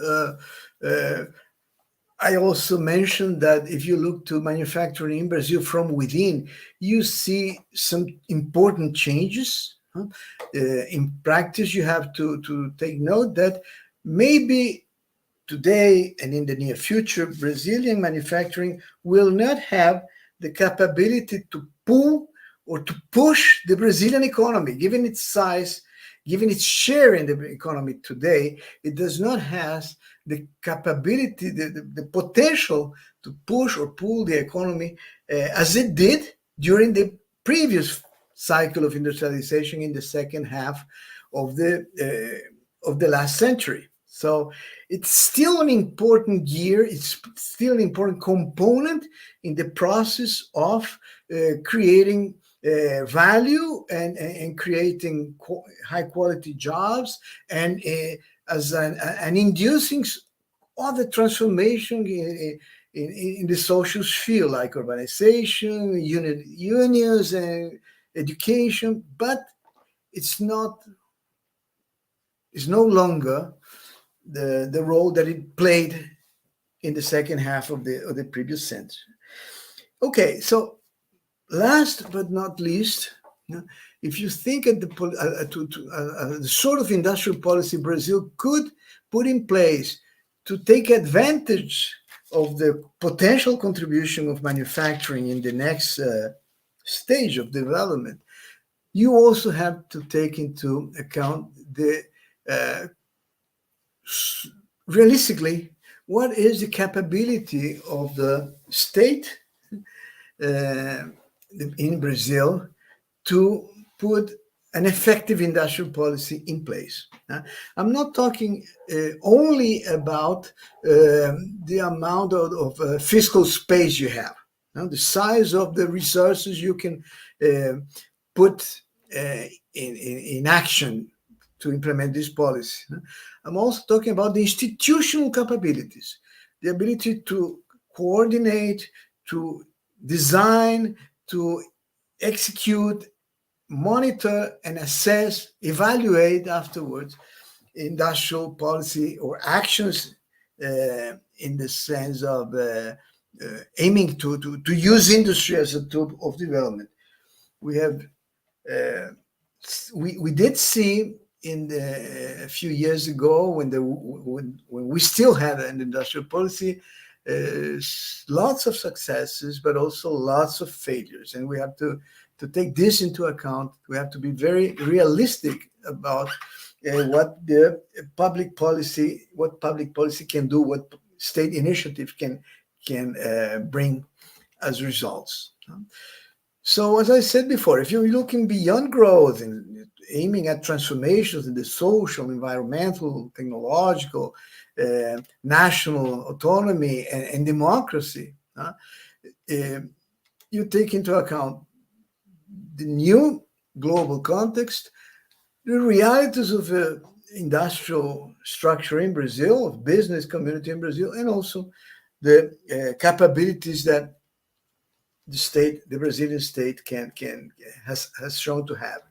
I also mentioned that if you look to manufacturing in Brazil from within, you see some important changes. In practice, you have to take note that maybe today and in the near future, Brazilian manufacturing will not have the capability to pull or to push the Brazilian economy. Given its size, given its share in the economy today, it does not have the capability, the potential to push or pull the economy as it did during the previous cycle of industrialization in the second half of the last century. So it's still an important gear, it's still an important component in the process of creating value and creating high quality jobs and inducing other transformation in the social sphere, like urbanization, unions, and education. But it's no longer the role that it played in the second half of the previous century. Okay, so last but not least, if you think at the sort of industrial policy Brazil could put in place to take advantage of the potential contribution of manufacturing in the next stage of development, you also have to take into account the realistically, what is the capability of the state in Brazil to put an effective industrial policy in place? I'm not talking only about the amount of fiscal space you have, the size of the resources you can put in action to implement this policy. I'm also talking about the institutional capabilities, the ability to coordinate, to design, to execute, monitor, and assess, evaluate afterwards industrial policy or actions in the sense of aiming to use industry as a tool of development. We have we did see a few years ago when we still had an industrial policy, lots of successes, but also lots of failures, and we have to take this into account. We have to be very realistic about what public policy can do, what state initiative can bring as results. So, as I said before, if you're looking beyond growth and aiming at transformations in the social, environmental, technological, national autonomy and democracy, you take into account the new global context, the realities of industrial structure in Brazil, of business community in Brazil, and also the capabilities that the Brazilian state has shown to have.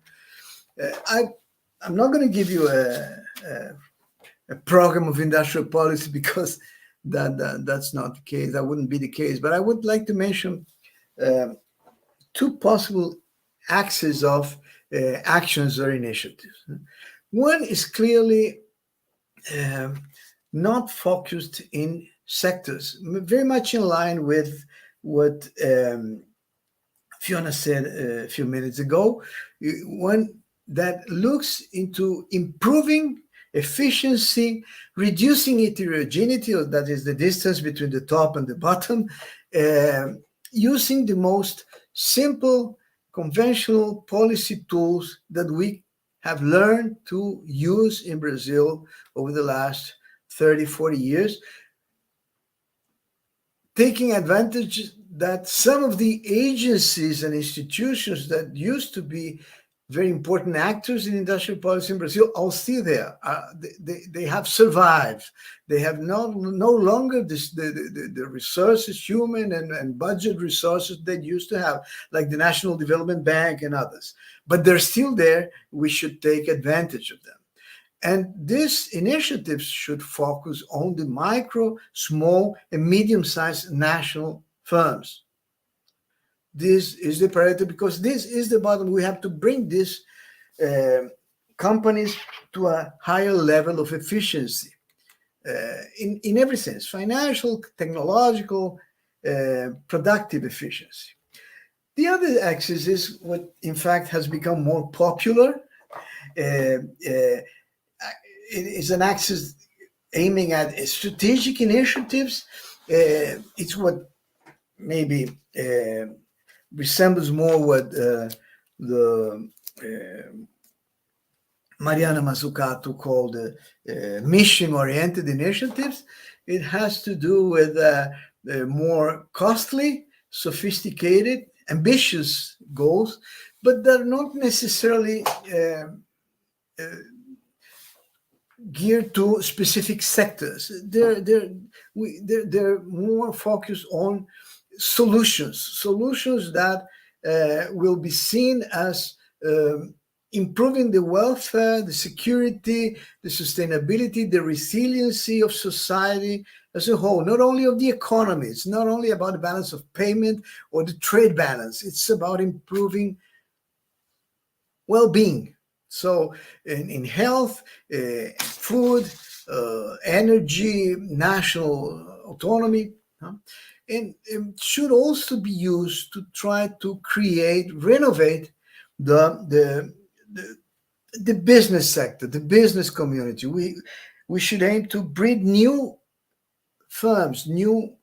I'm not going to give you a program of industrial policy because that's not the case. That wouldn't be the case. But I would like to mention two possible axes of actions or initiatives. One is clearly not focused in sectors, very much in line with what Fiona said a few minutes ago. One that looks into improving efficiency, reducing heterogeneity, or that is the distance between the top and the bottom, using the most simple, conventional policy tools that we have learned to use in Brazil over the last 30, 40 years, taking advantage that some of the agencies and institutions that used to be very important actors in industrial policy in Brazil are still there. They have survived. They have no longer the resources, human and budget resources they used to have, like the National Development Bank and others. But they're still there. We should take advantage of them. And these initiatives should focus on the micro, small, and medium-sized national firms. This is the priority because this is the bottom. We have to bring these companies to a higher level of efficiency in every sense: financial, technological, productive efficiency. The other axis is what, in fact, has become more popular. It is an axis aiming at strategic initiatives. It's what maybe resembles more what the Mariano Mazzucato called mission-oriented initiatives. It has to do with more costly, sophisticated, ambitious goals, but they're not necessarily geared to specific sectors. They're more focused on solutions that will be seen as improving the welfare, the security, the sustainability, the resiliency of society as a whole, not only of the economy. It's not only about the balance of payment or the trade balance. It's about improving well-being. So in health, food, energy, national autonomy, and it should also be used to try to renovate the business sector, the business community. We should aim to breed new firms, new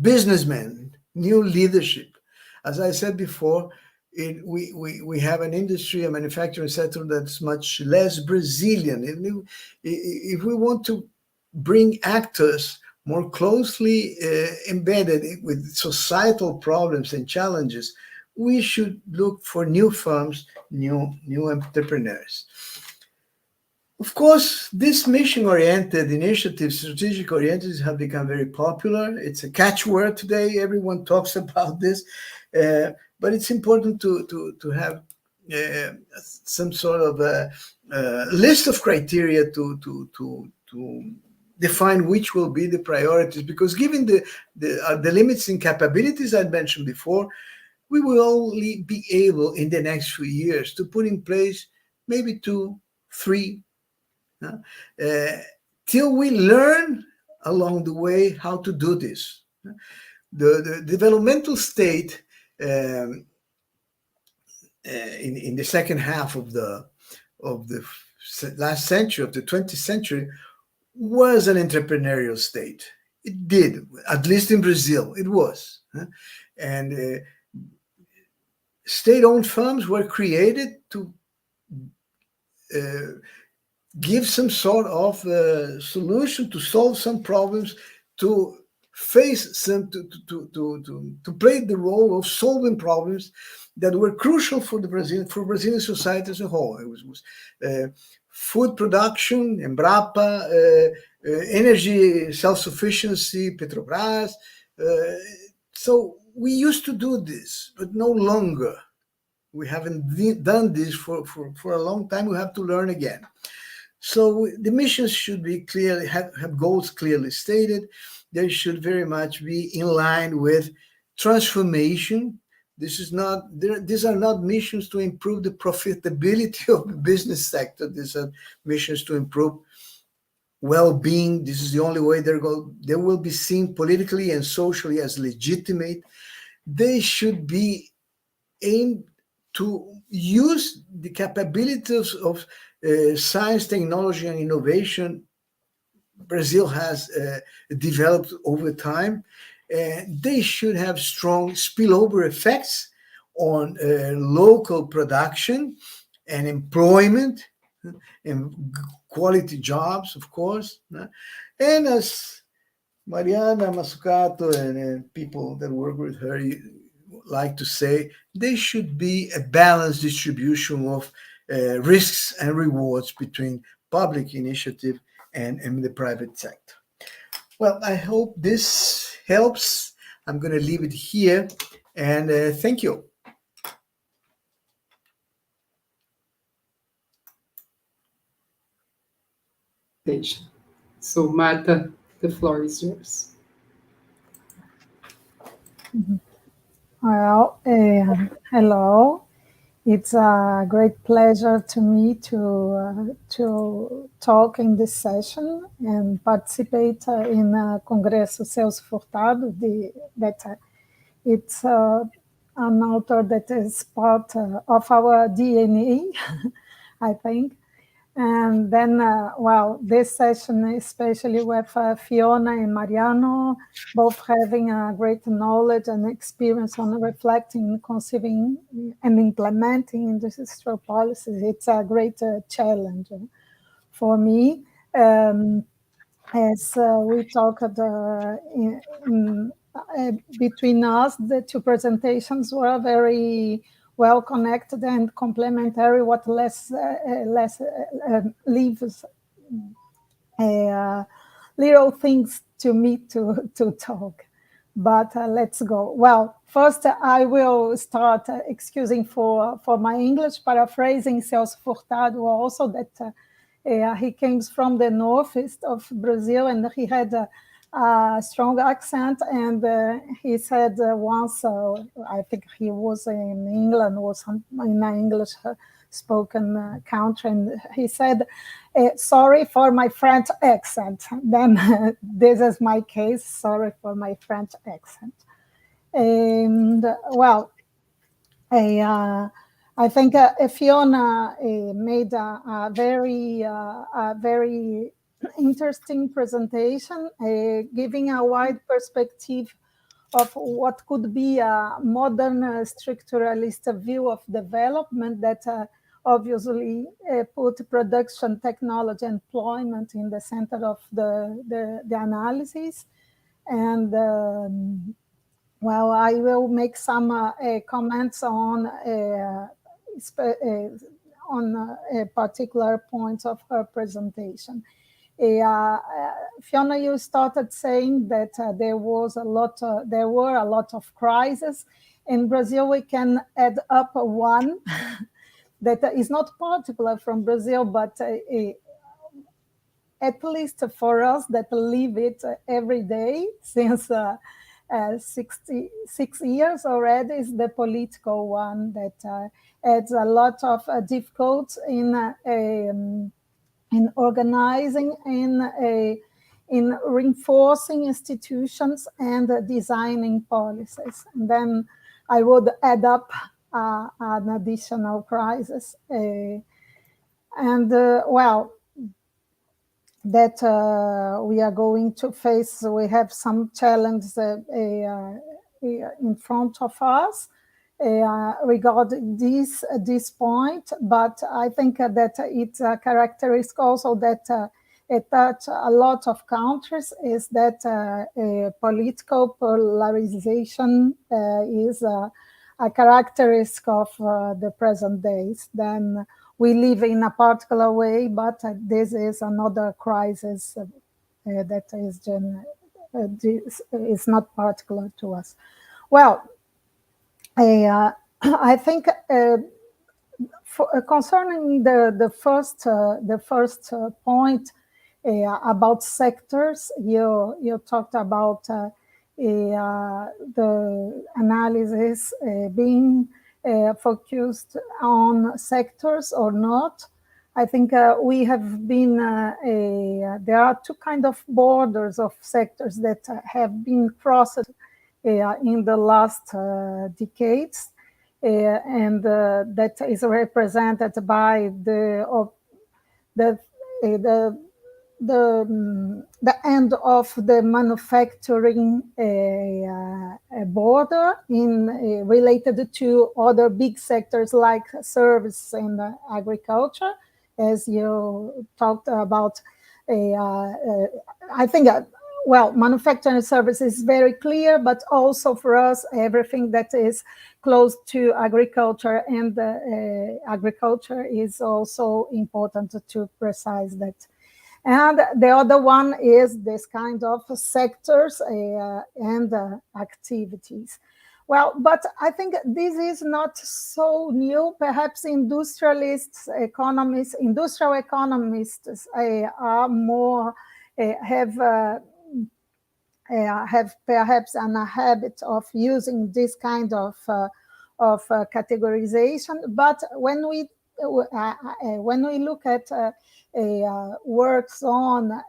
businessmen, new leadership. As I said before, we have an industry, a manufacturing sector that's much less Brazilian. If we want to bring actors more closely embedded with societal problems and challenges, we should look for new firms, new entrepreneurs. Of course, these mission-oriented initiatives, strategic-oriented, have become very popular. It's a catchword today. Everyone talks about this, but it's important to have some sort of a list of criteria to define which will be the priorities, because given the limits in capabilities I mentioned before, we will only be able in the next few years to put in place maybe 2, 3, till we learn along the way how to do this. The developmental state in the second half of the last century, of the 20th century, was an entrepreneurial state. It did, at least in Brazil, it was. And state-owned firms were created to give some sort of solution, to solve some problems, to face some, to play the role of solving problems that were crucial for Brazilian society as a whole. It was food production, Embrapa, energy self-sufficiency, Petrobras. So we used to do this, but no longer. We haven't done this for a long time. We have to learn again. So the missions should be clearly have goals clearly stated. They should very much be in line with transformation. These are not missions to improve the profitability of the business sector. These are missions to improve well-being. This is the only way they will be seen politically and socially as legitimate. They should be aimed to use the capabilities of science, technology, and innovation Brazil has developed over time. They should have strong spillover effects on local production and employment and quality jobs, of course. And as Mariana Mazzucato and people that work with her like to say, they should be a balanced distribution of risks and rewards between public initiative and the private sector. Well, I hope this helps. I'm going to leave it here, and thank you. So, Marta, the floor is yours. Well, hello. It's a great pleasure to me to talk in this session and participate in Congresso Celso Furtado. It's an author that is part of our DNA, I think. And then, well, this session, especially with Fiona and Mariano, both having a great knowledge and experience on reflecting, conceiving, and implementing industrial policies, it's a great challenge for me. As we talked between us, the two presentations were very well connected and complementary, what leaves little things to me to talk. But let's go. Well, first I will start excusing for my English, paraphrasing Celso Furtado also, that he came from the northeast of Brazil and he had a strong accent, and he said once, I think he was in England or in an English spoken country, and he said, sorry for my French accent. Then this is my case, sorry for my French accent. And well, I think Fiona made a very interesting presentation, giving a wide perspective of what could be a modern structuralist view of development that obviously put production, technology, employment in the center of the analysis. And well, I will make some comments on particular points of her presentation. Fiona, you started saying that there were a lot of crises. In Brazil, we can add up one that is not particular from Brazil, but at least for us that live it every day since 66 years already, is the political one that adds a lot of difficulties in organizing, in reinforcing institutions and designing policies. And then I would add up an additional crisis. Well, that we are going to face, we have some challenges in front of us regarding this point, but I think that it's a characteristic also that it touches a lot of countries, is that political polarization is a characteristic of the present days. Then we live in a particular way, but this is another crisis that is not particular to us. Well, I think concerning the first point about sectors, you talked about the analysis being focused on sectors or not. I think we have been, there are two kind of borders of sectors that have been crossed in the last decades, and that is represented by the end of the manufacturing border related to other big sectors like service and agriculture, as you talked about. I think, well, manufacturing and service is very clear, but also for us, everything that is close to agriculture and agriculture is also important to precise that. And the other one is this kind of sectors and activities. Well, but I think this is not so new. Perhaps industrialists, economists, industrial economists are more, have perhaps a habit of using this kind of categorization. But when we look at works on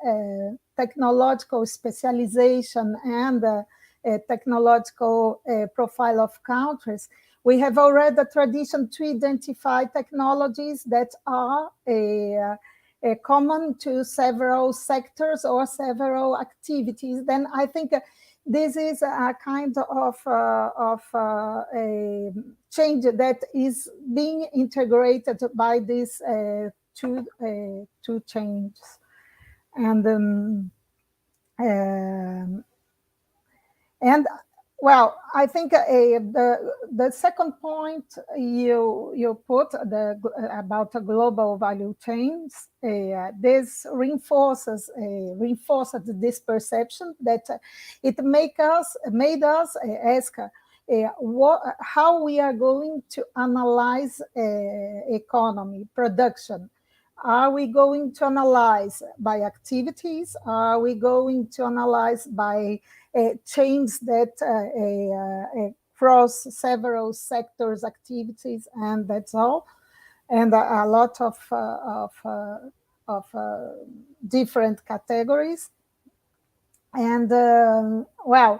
technological specialization and technological profile of countries, we have already a tradition to identify technologies that are common to several sectors or several activities. Then I think this is a kind of a change that is being integrated by these two changes. And well, I think the second point you put about the global value chains, this reinforces this perception that it made us ask how we are going to analyze economy, production. Are we going to analyze by activities? Are we going to analyze by chains that cross several sectors, activities, and that's all? And a lot of different categories. And well,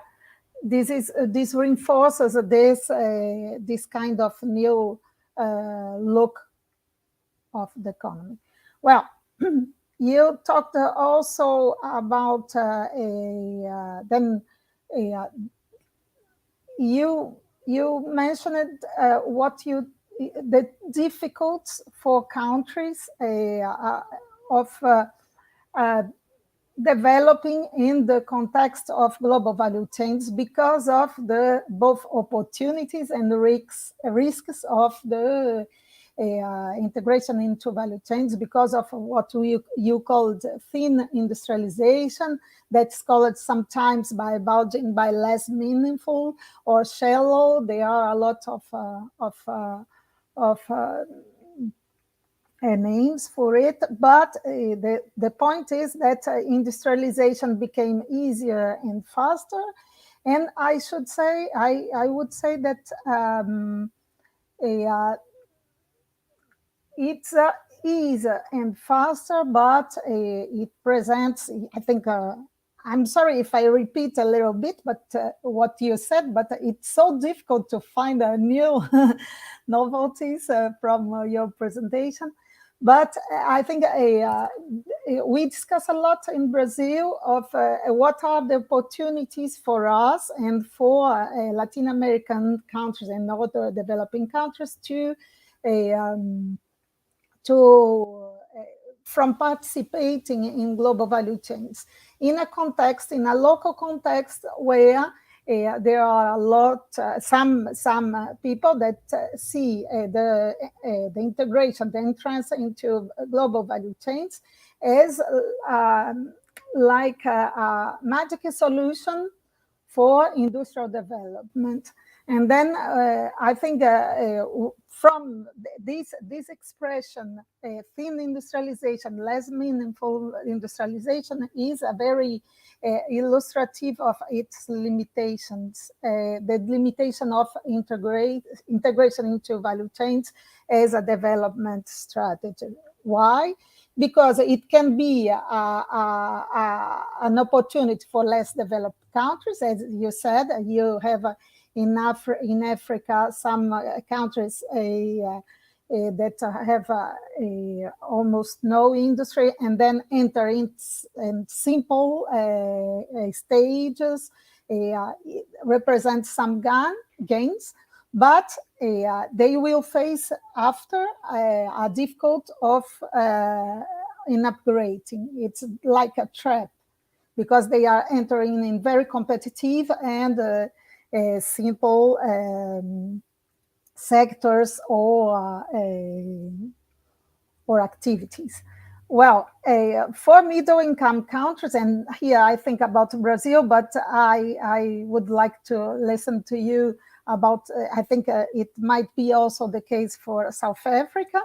this reinforces this kind of new look of the economy. Well, you talked also about you mentioned the difficulties for countries of developing in the context of global value chains because of the both opportunities and the risks of the integration into value chains, because of what you called thin industrialization, that's called sometimes by bulging by less meaningful or shallow. There are a lot of names for it, but the point is that industrialization became easier and faster. And I should say, I would say that it's easier and faster, but it presents, I think, I'm sorry if I repeat a little bit, but what you said, but it's so difficult to find a new novelties from your presentation. But I think we discuss a lot in Brazil of what are the opportunities for us and for Latin American countries and other developing countries from participating in global value chains in a context, in a local context where there are a lot, some people that see the integration, the entrance into global value chains as like a magic solution for industrial development. And then I think from this expression, thin industrialization, less meaningful industrialization, is a very illustrative of its limitations. The limitation of integration into value chains as a development strategy. Why? Because it can be an opportunity for less developed countries. As you said, you have in Africa some countries that have almost no industry, and then enter in simple stages, represent some gains, but they will face after a difficult in upgrading. It's like a trap, because they are entering in very competitive and simple sectors or activities. Well, for middle-income countries, and here I think about Brazil, but I would like to listen to you about, I think it might be also the case for South Africa.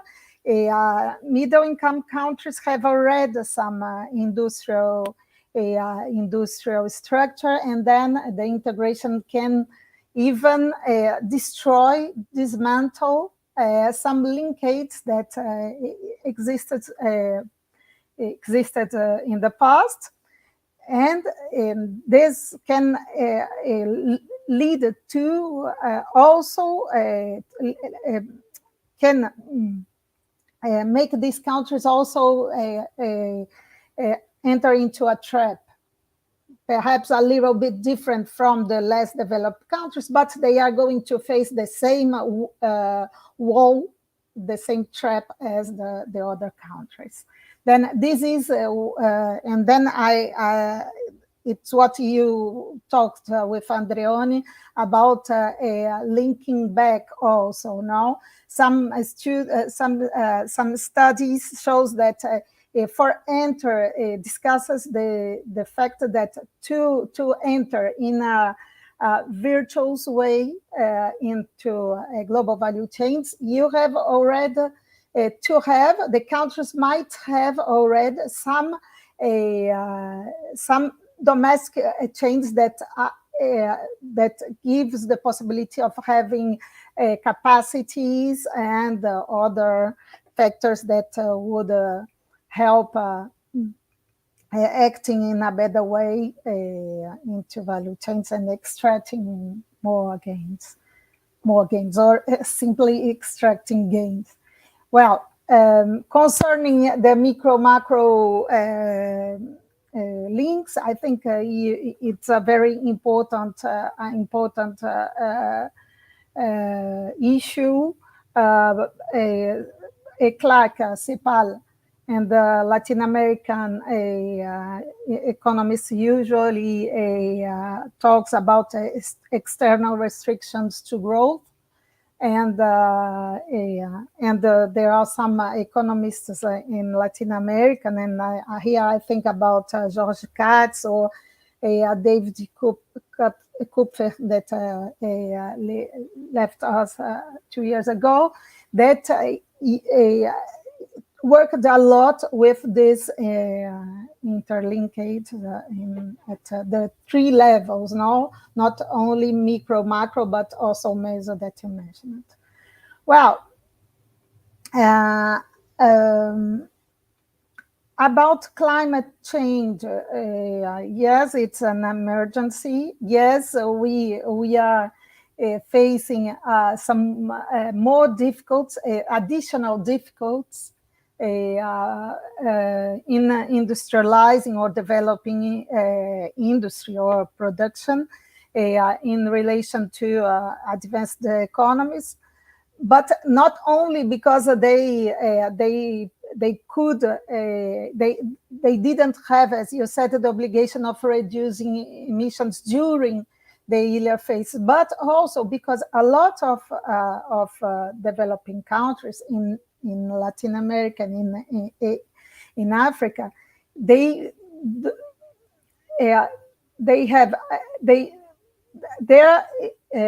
Middle-income countries have already some industrial structure, and then the integration can even dismantle some linkages that existed in the past, and this can lead to also can make these countries also enter into a trap, perhaps a little bit different from the less developed countries, but they are going to face the same wall, the same trap as the other countries. Then this is, and then it's what you talked with Andreoni about linking back also. Now, some studies shows that for enter discusses the fact that to enter in a virtuous way into global value chains, you have already to have, the countries might have already some domestic chains that gives the possibility of having capacities and other factors that would help acting in a better way into value chains and extracting more gains, or simply extracting gains. Well, concerning the micro-macro links, I think it's a very important issue. ECLAC, CEPAL, and the Latin American economists usually talks about external restrictions to growth, and there are some economists in Latin America, and here I think about George Katz or David Kupfer that left us 2 years ago, that worked a lot with this interlinkage at the three levels, no? Not only micro, macro, but also Mesa that you mentioned. Well, about climate change, yes, it's an emergency. Yes, we are facing some more difficult, additional difficulties in industrializing or developing industry or production in relation to advanced economies, but not only because they didn't have, as you said, the obligation of reducing emissions during the earlier phase, but also because a lot of developing countries in Latin America and in Africa, their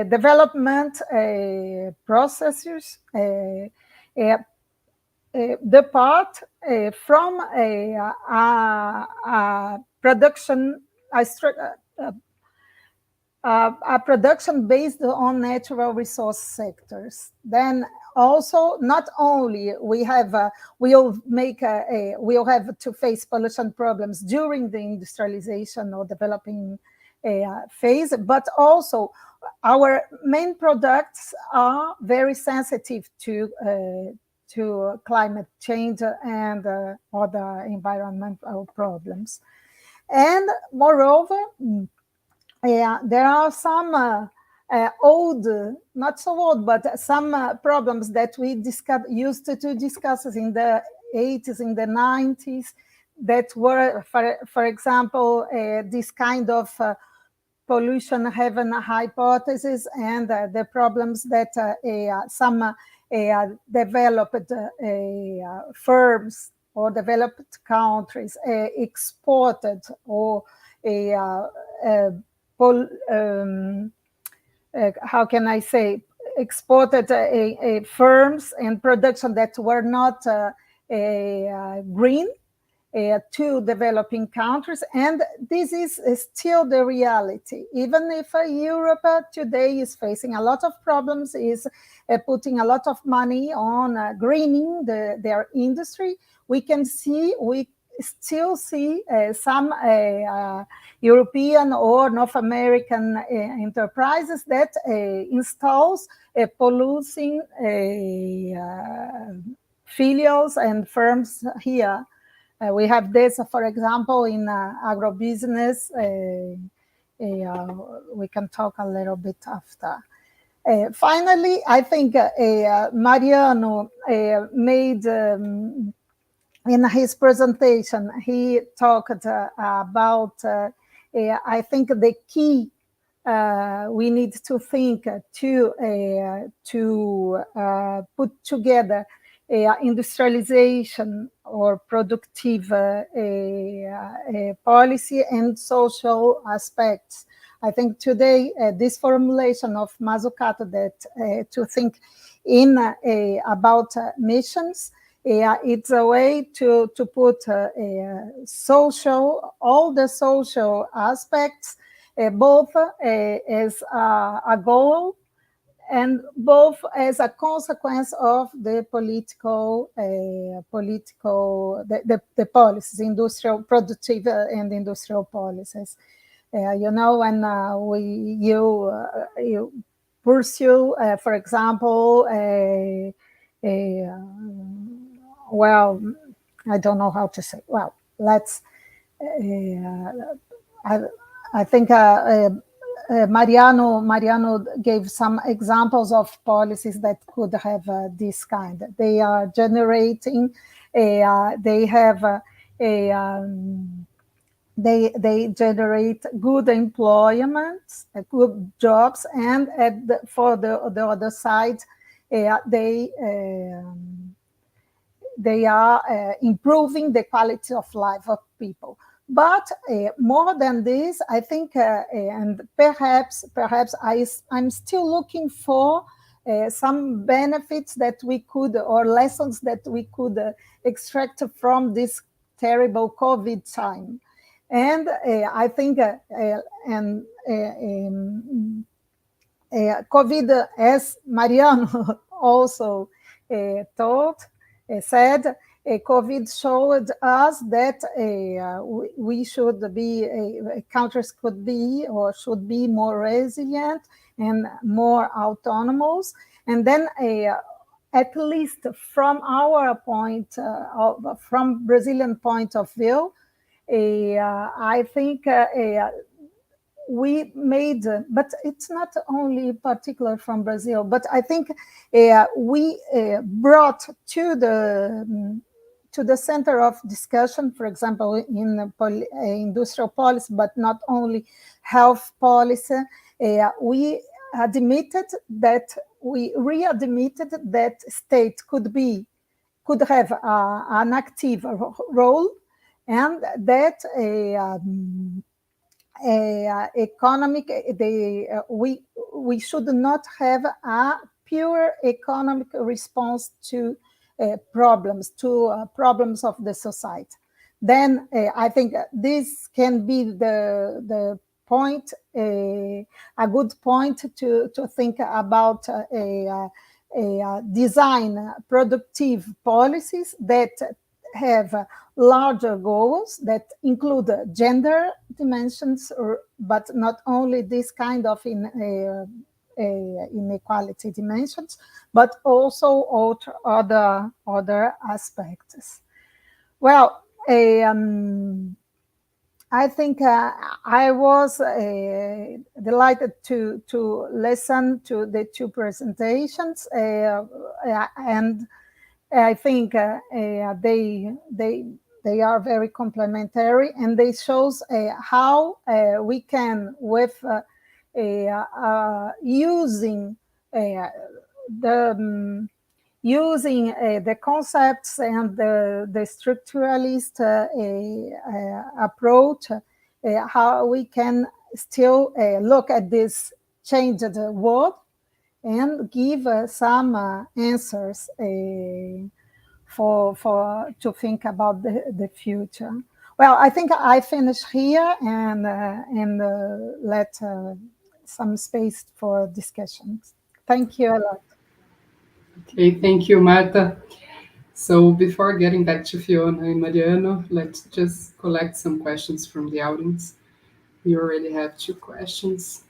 development processes depart from a production, a production based on natural resource sectors. Then also, not only we'll have to face pollution problems during the industrialization or developing phase, but also our main products are very sensitive to climate change and other environmental problems. And moreover, there are some old, not so old, but some problems that we used to discuss in the 80s, in the 90s, that were, for example, this kind of pollution heaven hypothesis, and the problems that some developed firms or developed countries exported or how can I say, exported firms and production that were not green to developing countries. And this is still the reality. Even if Europe today is facing a lot of problems, is putting a lot of money on greening their industry, we still see some European or North American enterprises that installs polluting filials and firms here. We have this, for example, in agrobusiness. We can talk a little bit after. Finally, I think Mariano made, in his presentation, he talked about, I think, the key we need to think to put together industrialization or productive policy and social aspects. I think today this formulation of Mazzucato, that to think in about missions, it's a way to put all the social aspects, both as a goal and both as a consequence of the the policies, industrial, productive and industrial policies. You know, when you pursue, for example, well, I don't know how to say. Well, let's. I think Mariano gave some examples of policies that could have this kind. They are generating. They have they generate good employment, good jobs, and for the other side, they are improving the quality of life of people. But more than this, I think, and perhaps I'm still looking for some benefits that we could, or lessons that we could extract from this terrible COVID time. And I think, COVID, as Mariano also said, COVID showed us that we should be, countries could be or should be more resilient and more autonomous. And then at least from our point, from Brazilian point of view, I think we made, but it's not only particular from Brazil, but I think we brought to the center of discussion, for example, in industrial policy, but not only health policy, we readmitted that state could have an active role, and that economic. We should not have a pure economic response to problems of the society. Then I think this can be the point, a good point to think about design productive policies that have larger goals that include gender dimensions, but not only this kind of inequality dimensions, but also other aspects. Well, I think I was delighted to listen to the two presentations, and I think they are very complementary, and they shows how we can, with using the concepts and the structuralist approach, how we can still look at this changed world and give some answers to think about the future. Well, I think I finish here and let some space for discussions. Thank you a lot. Okay, thank you, Marta. So before getting back to Fiona and Mariano, let's just collect some questions from the audience. We already have 2 questions.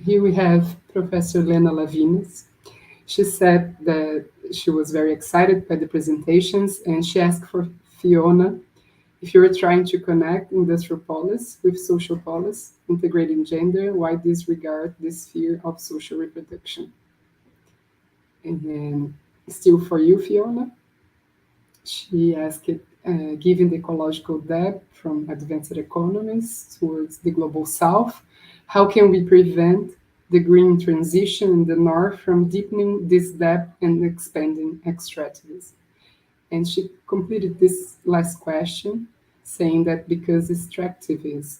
Here we have Professor Lena Lavinas. She said that she was very excited by the presentations, and she asked for Fiona if you were trying to connect industrial policy with social policy, integrating gender, why disregard the sphere of social reproduction? And then still for you, Fiona, she asked, given the ecological debt from advanced economies towards the global south, how can we prevent the green transition in the north from deepening this debt and expanding extractivism? And she completed this last question saying that because extractivism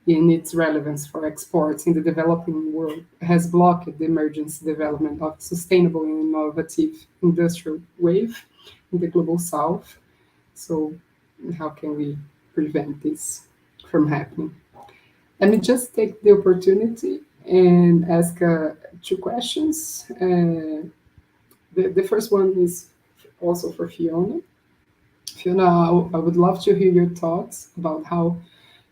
in its relevance for exports in the developing world has blocked the emergence development of sustainable and innovative industrial wave in the global south. So how can we prevent this from happening? Let me just take the opportunity and ask 2 questions. The first one is also for Fiona. Fiona, I would love to hear your thoughts about how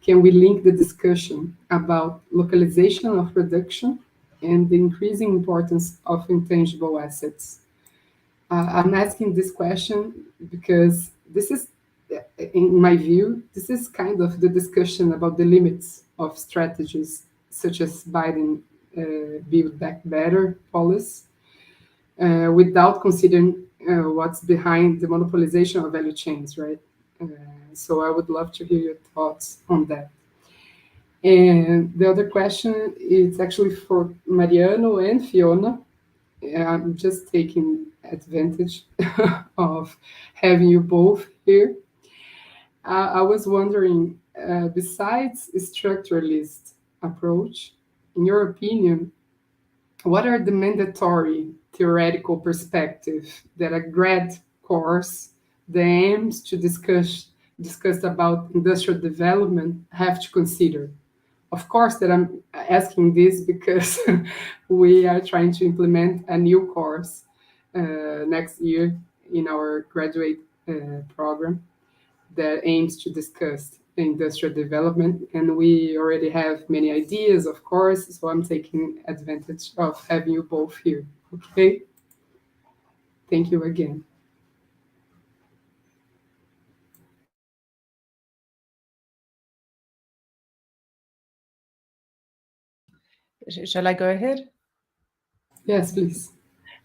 can we link the discussion about localization of production and the increasing importance of intangible assets. I'm asking this question because this is, in my view, this is kind of the discussion about the limits of strategies such as Biden Build Back Better policy, without considering what's behind the monopolization of value chains, right? So I would love to hear your thoughts on that. And the other question is actually for Mariano and Fiona. I'm just taking advantage of having you both here. I was wondering, besides a structuralist approach, in your opinion, what are the mandatory theoretical perspectives that a grad course that aims to discuss about industrial development have to consider? Of course that I'm asking this because we are trying to implement a new course next year in our graduate program that aims to discuss industrial development, and we already have many ideas, of course, so I'm taking advantage of having you both here. Okay? Thank you again. Shall I go ahead? Yes, please.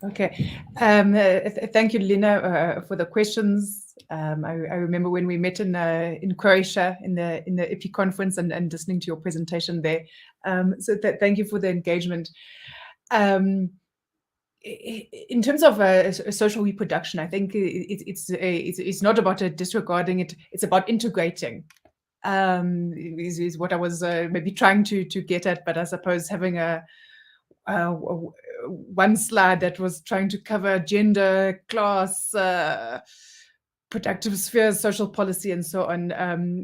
Okay. Thank you, Lena, for the questions. I remember when we met in Croatia in the IPI conference and listening to your presentation there. So thank you for the engagement. In terms of social reproduction, I think it's not about disregarding it. It's about integrating. is what I was maybe trying to get at, but I suppose having a one slide that was trying to cover gender, class, productive spheres, social policy, and so on,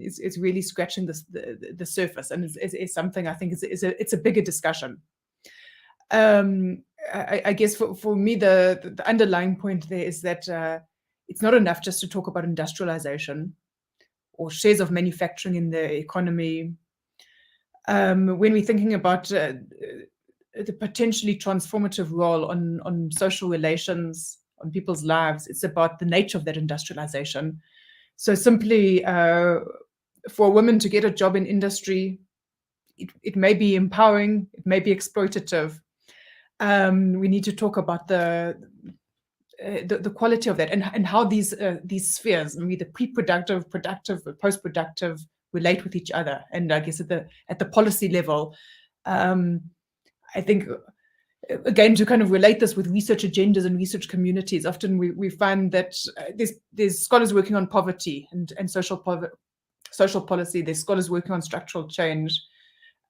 is really scratching the surface, and is something I think it's a bigger discussion. I guess for me the underlying point there is that it's not enough just to talk about industrialization or shares of manufacturing in the economy. When we're thinking about the potentially transformative role on social relations, on people's lives, it's about the nature of that industrialization. So simply for a woman to get a job in industry, it may be empowering, it may be exploitative. We need to talk about the quality of that and how these spheres, maybe the pre-productive, productive, post-productive, relate with each other. And I guess at the policy level, I think, again, to kind of relate this with research agendas and research communities, often we find that there's scholars working on poverty and social policy, there's scholars working on structural change.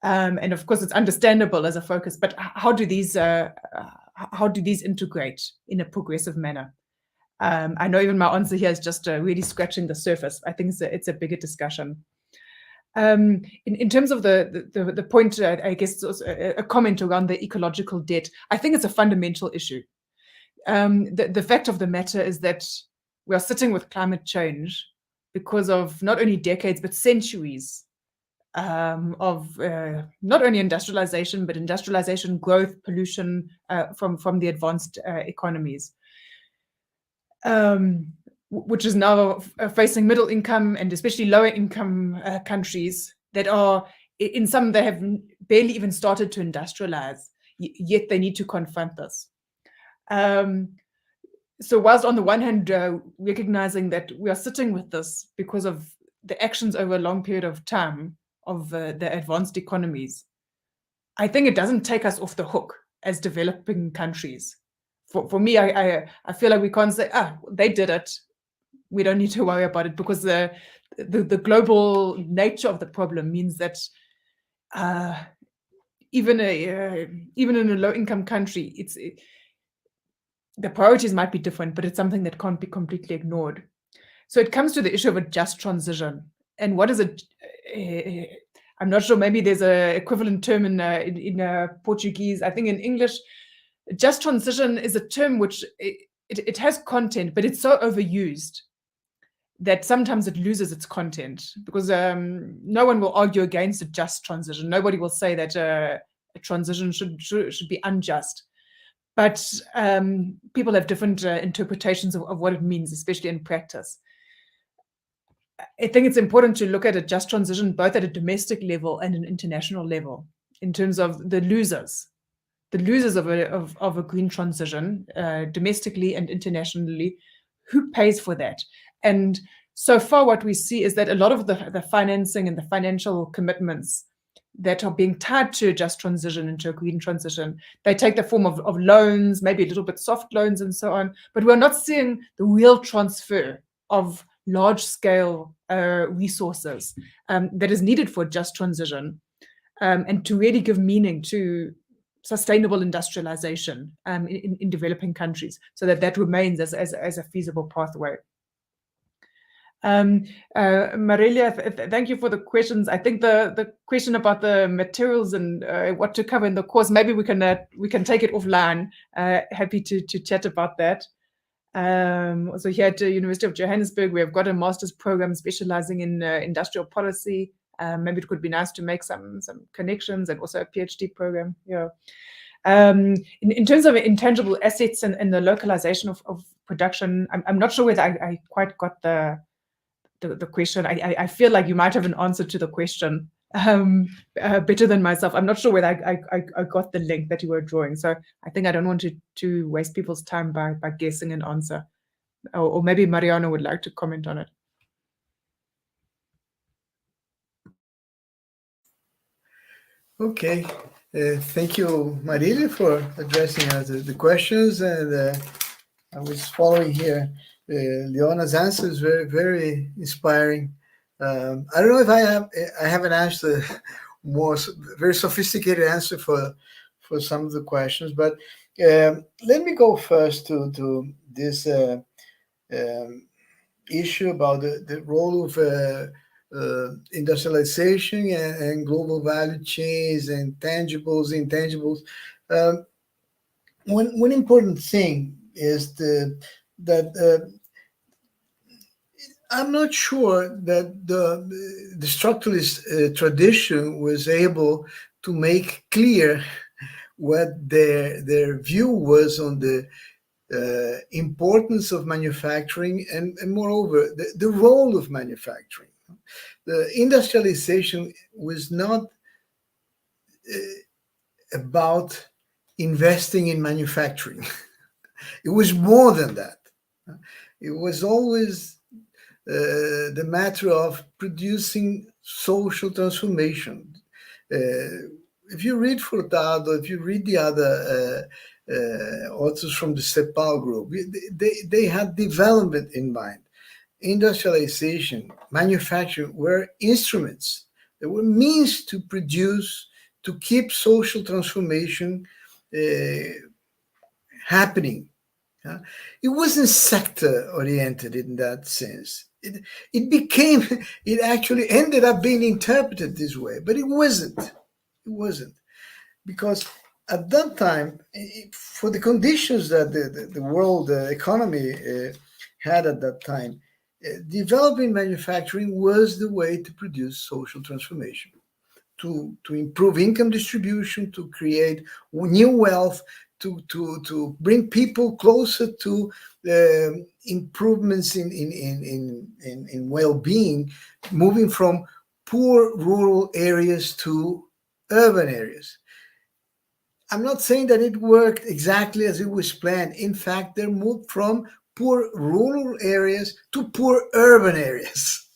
And of course, it's understandable as a focus, but how do these integrate in a progressive manner? I know even my answer here is just really scratching the surface. I think it's a bigger discussion. In terms of the point, I guess also a comment around the ecological debt. I think it's a fundamental issue. The fact of the matter is that we are sitting with climate change because of not only decades but centuries of not only industrialization, but industrialization, growth, pollution from the advanced economies, which is now facing middle income and especially lower income countries that are, in some, they have barely even started to industrialize, yet they need to confront this. So whilst on the one hand, recognizing that we are sitting with this because of the actions over a long period of time of the advanced economies, I think it doesn't take us off the hook as developing countries. For me, I feel like we can't say, they did it, we don't need to worry about it, because the global nature of the problem means that even in a low-income country, the priorities might be different, but it's something that can't be completely ignored. So it comes to the issue of a just transition. And what is it? I'm not sure, maybe there's an equivalent term in Portuguese. I think in English, just transition is a term which it has content, but it's so overused that sometimes it loses its content, because no one will argue against a just transition. Nobody will say that a transition should be unjust. But people have different interpretations of what it means, especially in practice. I think it's important to look at a just transition both at a domestic level and an international level, in terms of the losers of a green transition, domestically and internationally. Who pays for that? And so far, what we see is that a lot of the financing and the financial commitments that are being tied to a just transition, into a green transition, they take the form of loans, maybe a little bit soft loans and so on, but we're not seeing the real transfer of large-scale resources that is needed for just transition, and to really give meaning to sustainable industrialization in developing countries, so that remains as a feasible pathway. Marília, thank you for the questions. I think the question about the materials and what to cover in the course, maybe we can take it offline. Happy to chat about that. Also here at the University of Johannesburg, we have got a master's program specializing in industrial policy. Maybe it could be nice to make some connections, and also a PhD program. Yeah. In terms of intangible assets and the localization of production, I'm not sure whether I quite got the question. I feel like you might have an answer to the question better than myself. I'm not sure whether I got the link that you were drawing. So I think I don't want to waste people's time by guessing an answer. Or maybe Mariano would like to comment on it. Okay. Thank you, Marília, for addressing the questions. And I was following here. Leona's answer is very, very inspiring. I don't know if I have an answer, very sophisticated answer for some of the questions, but let me go first to this issue about the role of industrialization and global value chains and tangibles, intangibles. One important thing is that I'm not sure that the structuralist tradition was able to make clear what their view was on the importance of manufacturing and moreover, the role of manufacturing. The industrialization was not about investing in manufacturing. It was more than that. It was always the matter of producing social transformation. If you read Furtado, if you read the other authors from the CEPAL group, they had development in mind. Industrialization, manufacturing were instruments. They were means to produce, to keep social transformation happening. It wasn't sector oriented in that sense. It actually ended up being interpreted this way, but it wasn't. It wasn't, because at that time, for the conditions that the world economy had at that time, developing manufacturing was the way to produce social transformation, to improve income distribution, to create new wealth, to bring people closer to improvements in well-being, moving from poor rural areas to urban areas. I'm not saying that it worked exactly as it was planned. In fact, they moved from poor rural areas to poor urban areas.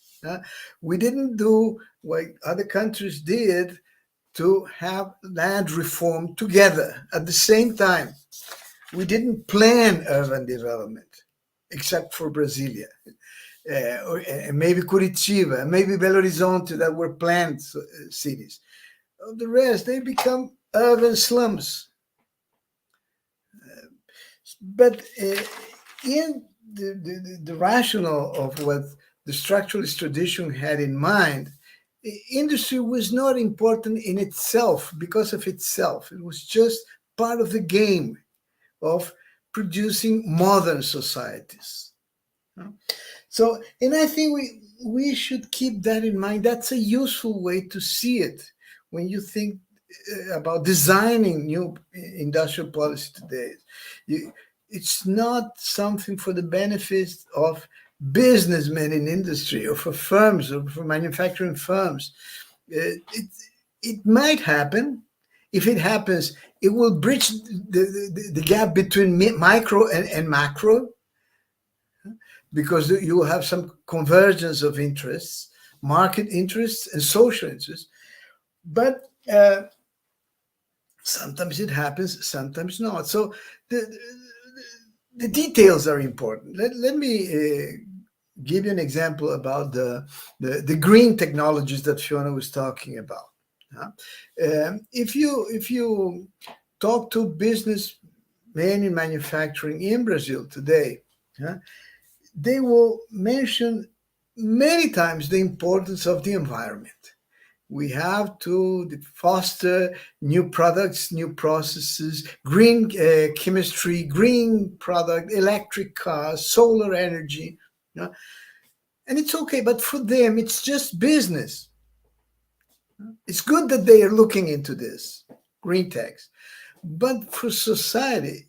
We didn't do what other countries did to have land reform together at the same time. We didn't plan urban development, except for Brasilia, and maybe Curitiba, maybe Belo Horizonte, that were planned cities. The rest, they become urban slums. But in the rationale of what the structuralist tradition had in mind, industry was not important in itself because of itself. It was just part of the game of producing modern societies. So, and I think we should keep that in mind. That's a useful way to see it when you think about designing new industrial policy today. It's not something for the benefit of businessmen in industry or for firms or for manufacturing firms. It might happen. If it happens, it will bridge the gap between micro and macro, because you will have some convergence of interests, market interests and social interests. But sometimes it happens, sometimes not. So the details are important. Let me give you an example about the green technologies that Fiona was talking about. If you talk to businessmen in manufacturing in Brazil today, they will mention many times the importance of the environment. We have to foster new products, new processes, green chemistry, green product, electric cars, solar energy. And it's okay, but for them, it's just business. It's good that they are looking into this, green techs. But for society,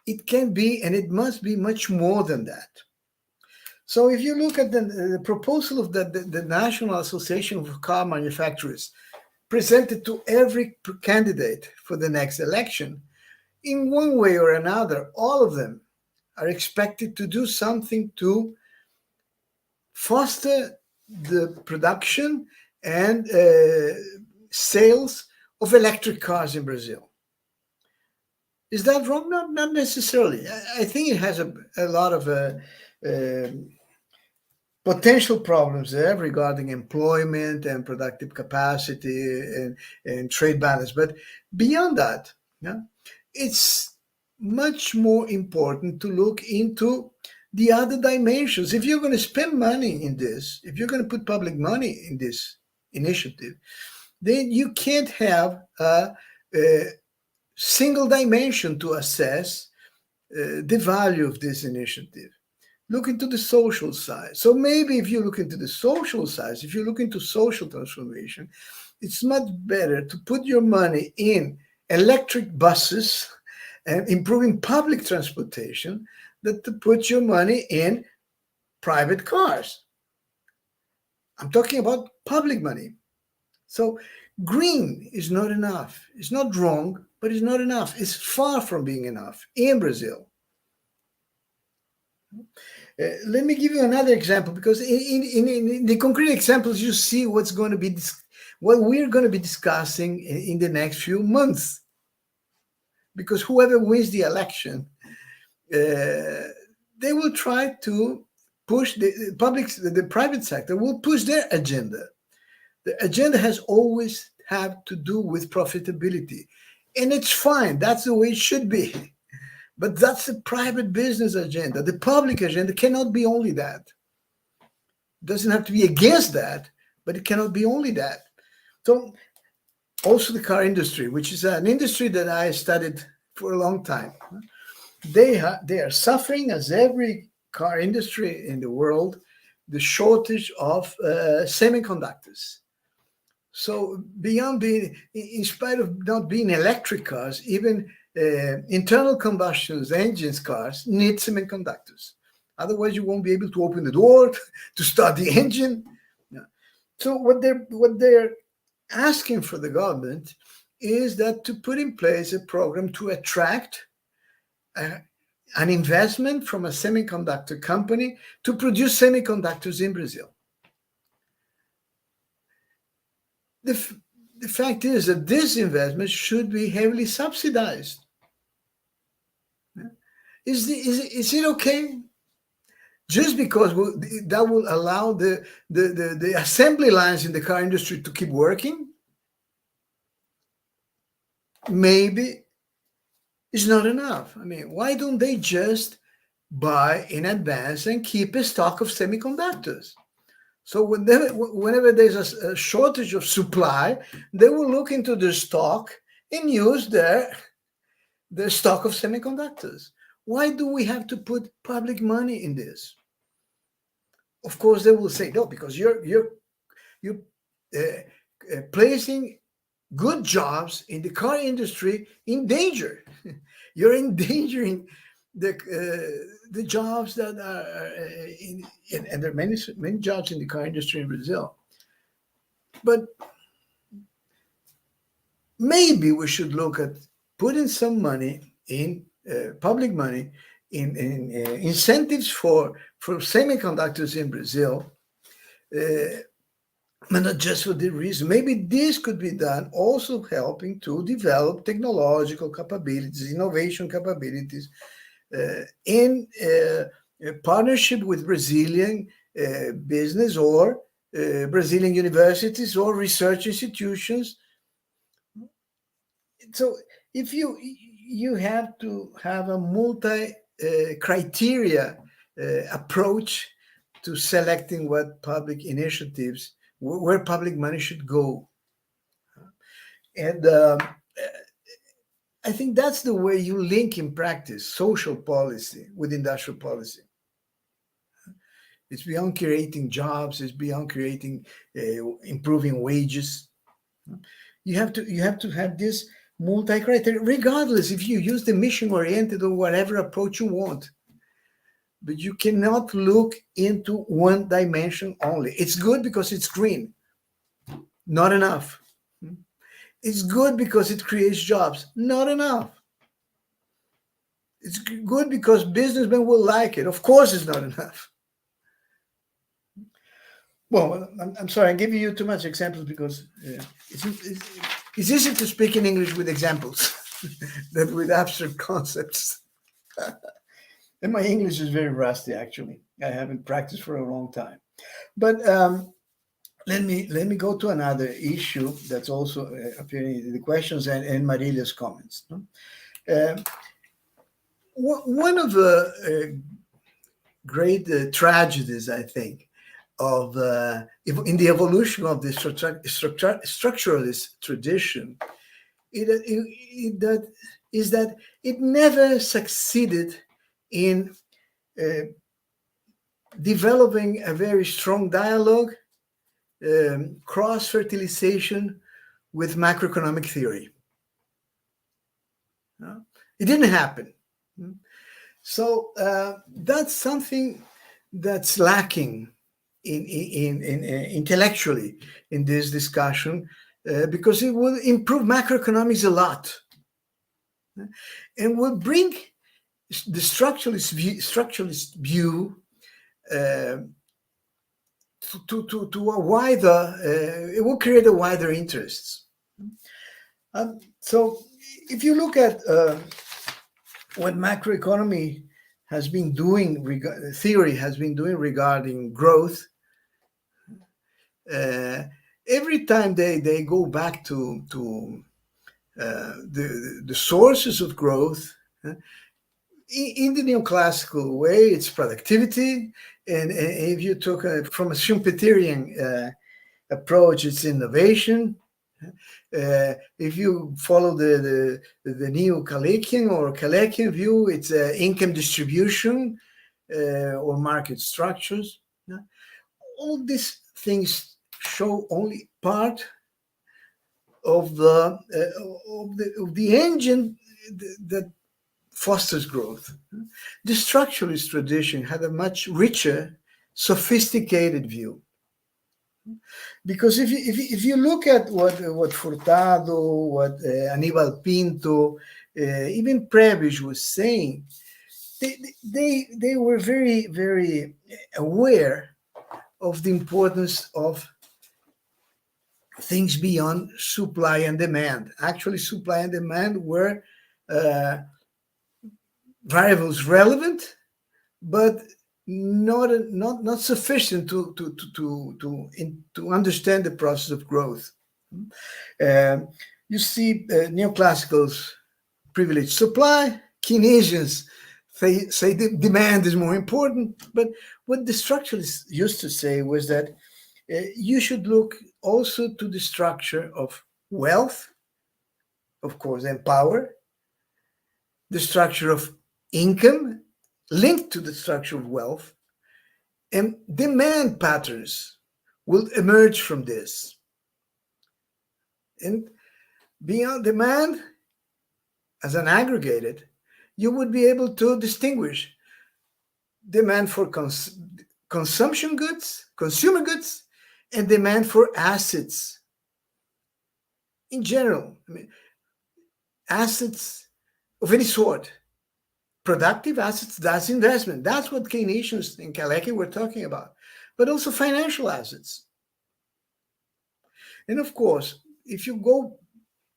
it can be and it must be much more than that. So if you look at the proposal of the National Association of Car Manufacturers presented to every candidate for the next election, in one way or another, all of them are expected to do something to foster the production and sales of electric cars in Brazil. Is that wrong? Not necessarily. I think it has a lot of potential problems there regarding employment and productive capacity and trade balance. But beyond that, yeah, it's much more important to look into the other dimensions. If you're going to spend money in this, if you're going to put public money in this initiative, then you can't have a single dimension to assess the value of this initiative. Look into the social side. So maybe if you look into the social side, if you look into social transformation, it's much better to put your money in electric buses and improving public transportation than to put your money in private cars. I'm talking about public money. So green is not enough. It's not wrong, but it's not enough. It's far from being enough in Brazil. Let me give you another example, because in the concrete examples, you see what's going to be what we're going to be discussing in the next few months. Because whoever wins the election, they will try to push the private sector will push their agenda. The agenda has always had to do with profitability, and it's fine. That's the way it should be. But that's the private business agenda. The public agenda cannot be only that. It doesn't have to be against that, but it cannot be only that. So also the car industry, which is an industry that I studied for a long time. They are suffering, as every car industry in the world, the shortage of semiconductors. So beyond being, in spite of not being electric cars, even internal combustion engines cars need semiconductors. Otherwise, you won't be able to open the door to start the engine. Yeah. So what they're asking for the government is that to put in place a program to attract an investment from a semiconductor company to produce semiconductors in Brazil. The fact is that this investment should be heavily subsidized. Is it okay? Just because that will allow the assembly lines in the car industry to keep working? Maybe it's not enough. I mean, why don't they just buy in advance and keep a stock of semiconductors? So whenever there's a shortage of supply, they will look into their stock and use their stock of semiconductors. Why do we have to put public money in this? Of course, they will say, no, because you're placing good jobs in the car industry in danger. You're endangering the jobs that are and there are many jobs in the car industry in Brazil. But maybe we should look at putting some money in public money in incentives for semiconductors in Brazil, but not just for the reason. Maybe this could be done also helping to develop technological capabilities, innovation capabilities, in partnership with Brazilian business or Brazilian universities or research institutions. So if you have to have a multi-criteria approach to selecting what public initiatives, where public money should go. And I think that's the way you link in practice social policy with industrial policy. It's beyond creating jobs. It's beyond creating, improving wages. You have to have this multi-criteria, regardless if you use the mission-oriented or whatever approach you want. But you cannot look into one dimension only. It's good because it's green. Not enough. It's good because it creates jobs. Not enough. It's good because businessmen will like it. Of course, it's not enough. Well, I'm sorry, I'm giving you too much examples because it's easy to speak in English with examples than with abstract concepts. And my English is very rusty, actually. I haven't practiced for a long time. But let me go to another issue that's also appearing in the questions and Marilia's comments. No? One of the great tragedies, I think, of in the evolution of the structuralist tradition is that it never succeeded in developing a very strong dialogue, cross-fertilization with macroeconomic theory. No? It didn't happen. So that's something that's lacking in intellectually in this discussion, because it will improve macroeconomics a lot, and will bring the structuralist view to a wider. It will create a wider interest. So if you look at what macroeconomy has been doing, theory has been doing regarding growth, every time they go back to the sources of growth, in the neoclassical way, it's productivity, and if you took from a Schumpeterian approach, it's innovation. If you follow the neo-Kalekian or Kalekian view, it's income distribution or market structures. All these things show only part of the engine that fosters growth. The structuralist tradition had a much richer, sophisticated view. Because if you look at what Furtado, what Aníbal Pinto, even Prebisch was saying, they were very, very aware of the importance of things beyond supply and demand. Actually, supply and demand were variables relevant, but not sufficient to understand the process of growth. You see, neoclassicals privilege supply, Keynesians say the demand is more important. But what the structuralists used to say was that you should look also to the structure of wealth, of course, and power, the structure of income linked to the structure of wealth, and demand patterns will emerge from this. And beyond demand, as an aggregated, you would be able to distinguish demand for consumption goods, consumer goods, and demand for assets. In general, I mean, assets of any sort. Productive assets, that's investment. That's what Keynesians and Kalecki were talking about. But also financial assets. And of course, if you go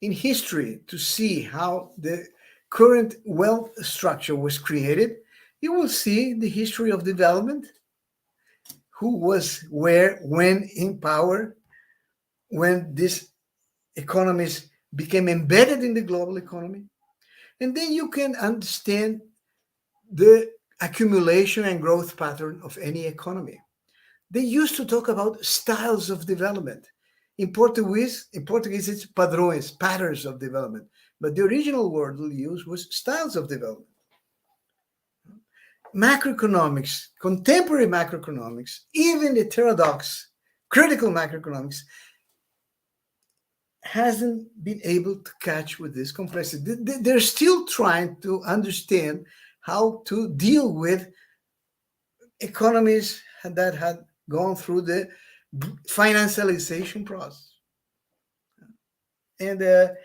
in history to see how the current wealth structure was created, you will see the history of development, who was where, when in power, when these economies became embedded in the global economy. And then you can understand the accumulation and growth pattern of any economy. They used to talk about styles of development. In Portuguese it's padrões, patterns of development. But the original word we used was styles of development. Macroeconomics, contemporary macroeconomics, even heterodox, critical macroeconomics, hasn't been able to catch with this complexity. They're still trying to understand how to deal with economies that had gone through the financialization process. And they're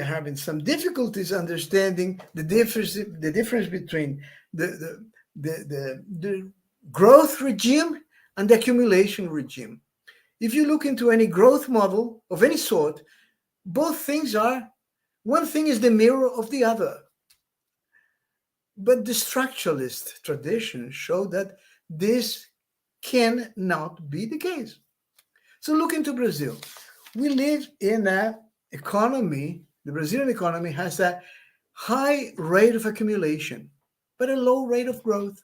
having some difficulties understanding the difference between the growth regime and the accumulation regime. If you look into any growth model of any sort, both things are, one thing is the mirror of the other. But the structuralist tradition showed that this cannot be the case. So look into Brazil. We live in an economy, the Brazilian economy has a high rate of accumulation, but a low rate of growth.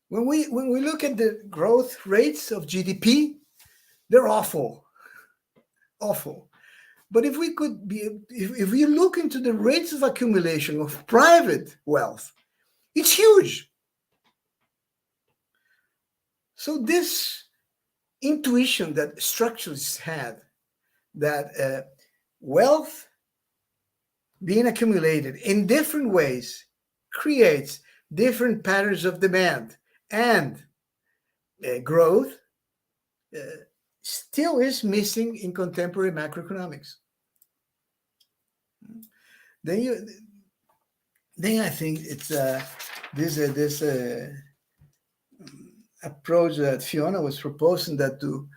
When we look at the growth rates of GDP, they're awful. But if we look into the rates of accumulation of private wealth, it's huge. So this intuition that structures had, that wealth being accumulated in different ways creates different patterns of demand and growth, still is missing in contemporary macroeconomics. Then I think it's this approach that Fiona was proposing, that to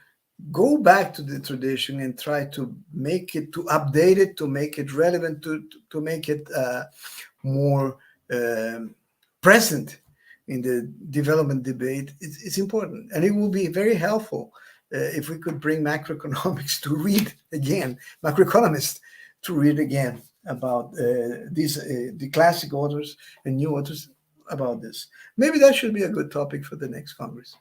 go back to the tradition and try to make it, to update it, to make it relevant, to make it more present in the development debate, it's important. And it will be very helpful if we could bring macroeconomics to read again, macroeconomists to read again about the classic authors and new authors about this. Maybe that should be a good topic for the next Congress.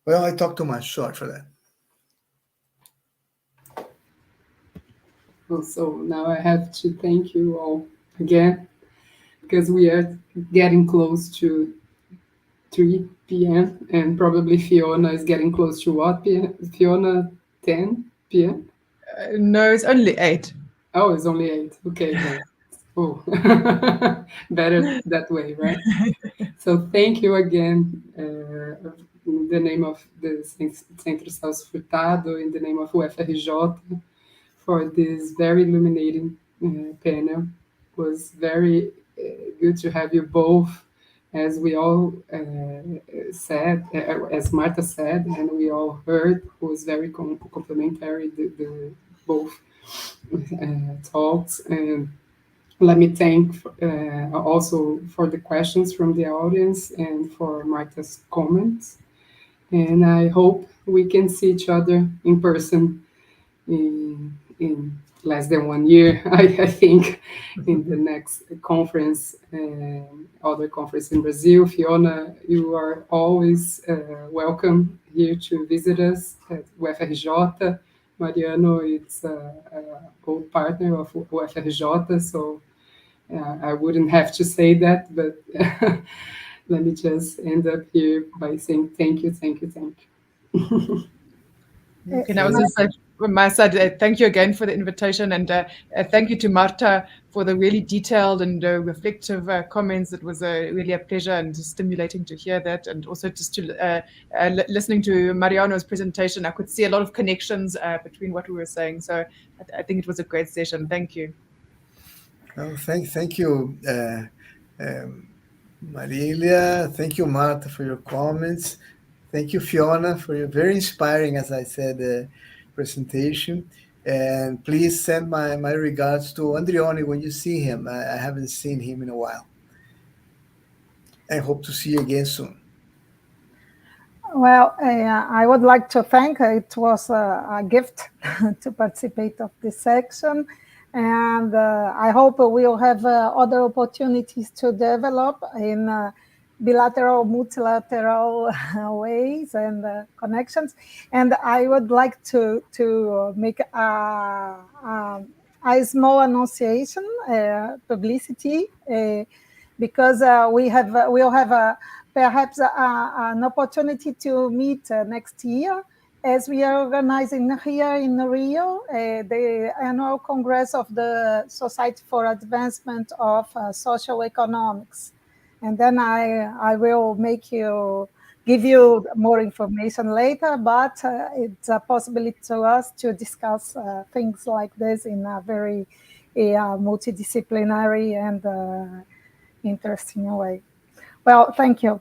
Well, I talked too much. Sorry for that. Well, so now I have to thank you all again, because we are getting close to 3 p.m. and probably Fiona is getting close to what p.m.? Fiona, 10 p.m.? No, it's only 8. Oh, it's only 8. Okay. Then. Oh, better that way, right? So thank you again in the name of the Centro Celso Furtado, in the name of UFRJ, for this very illuminating panel. It was very good to have you both, as we all said, as Marta said, and we all heard, it was very complimentary, the both talks. And let me thank also for the questions from the audience and for Marta's comments. And I hope we can see each other in person in less than 1 year, I think, in the next conference, other conference in Brazil. Fiona, you are always welcome here to visit us at UFRJ. Mariano, it's a old partner of UFRJ, so I wouldn't have to say that, but let me just end up here by saying thank you. Can I also say from my side, thank you again for the invitation, and thank you to Marta for the really detailed and reflective comments. It was really a pleasure and stimulating to hear that, and also just to listening to Mariano's presentation, I could see a lot of connections between what we were saying. So I think it was a great session. Thank you. Oh, thank you, Marília. Thank you, Marta, for your comments. Thank you, Fiona, for your very inspiring, as I said, presentation. And please send my regards to Andrione when you see him. I haven't seen him in a while. I hope to see you again soon. Well, I would like to thank, it was a gift to participate of this section. And I hope we'll have other opportunities to develop in bilateral, multilateral ways and connections. And I would like to make a small annunciation, publicity, because we'll have perhaps an opportunity to meet next year, as we are organizing here in Rio, the annual Congress of the Society for Advancement of Social Economics. And then I will give you more information later, but it's a possibility to us to discuss things like this in a very multidisciplinary and interesting way. Well, thank you.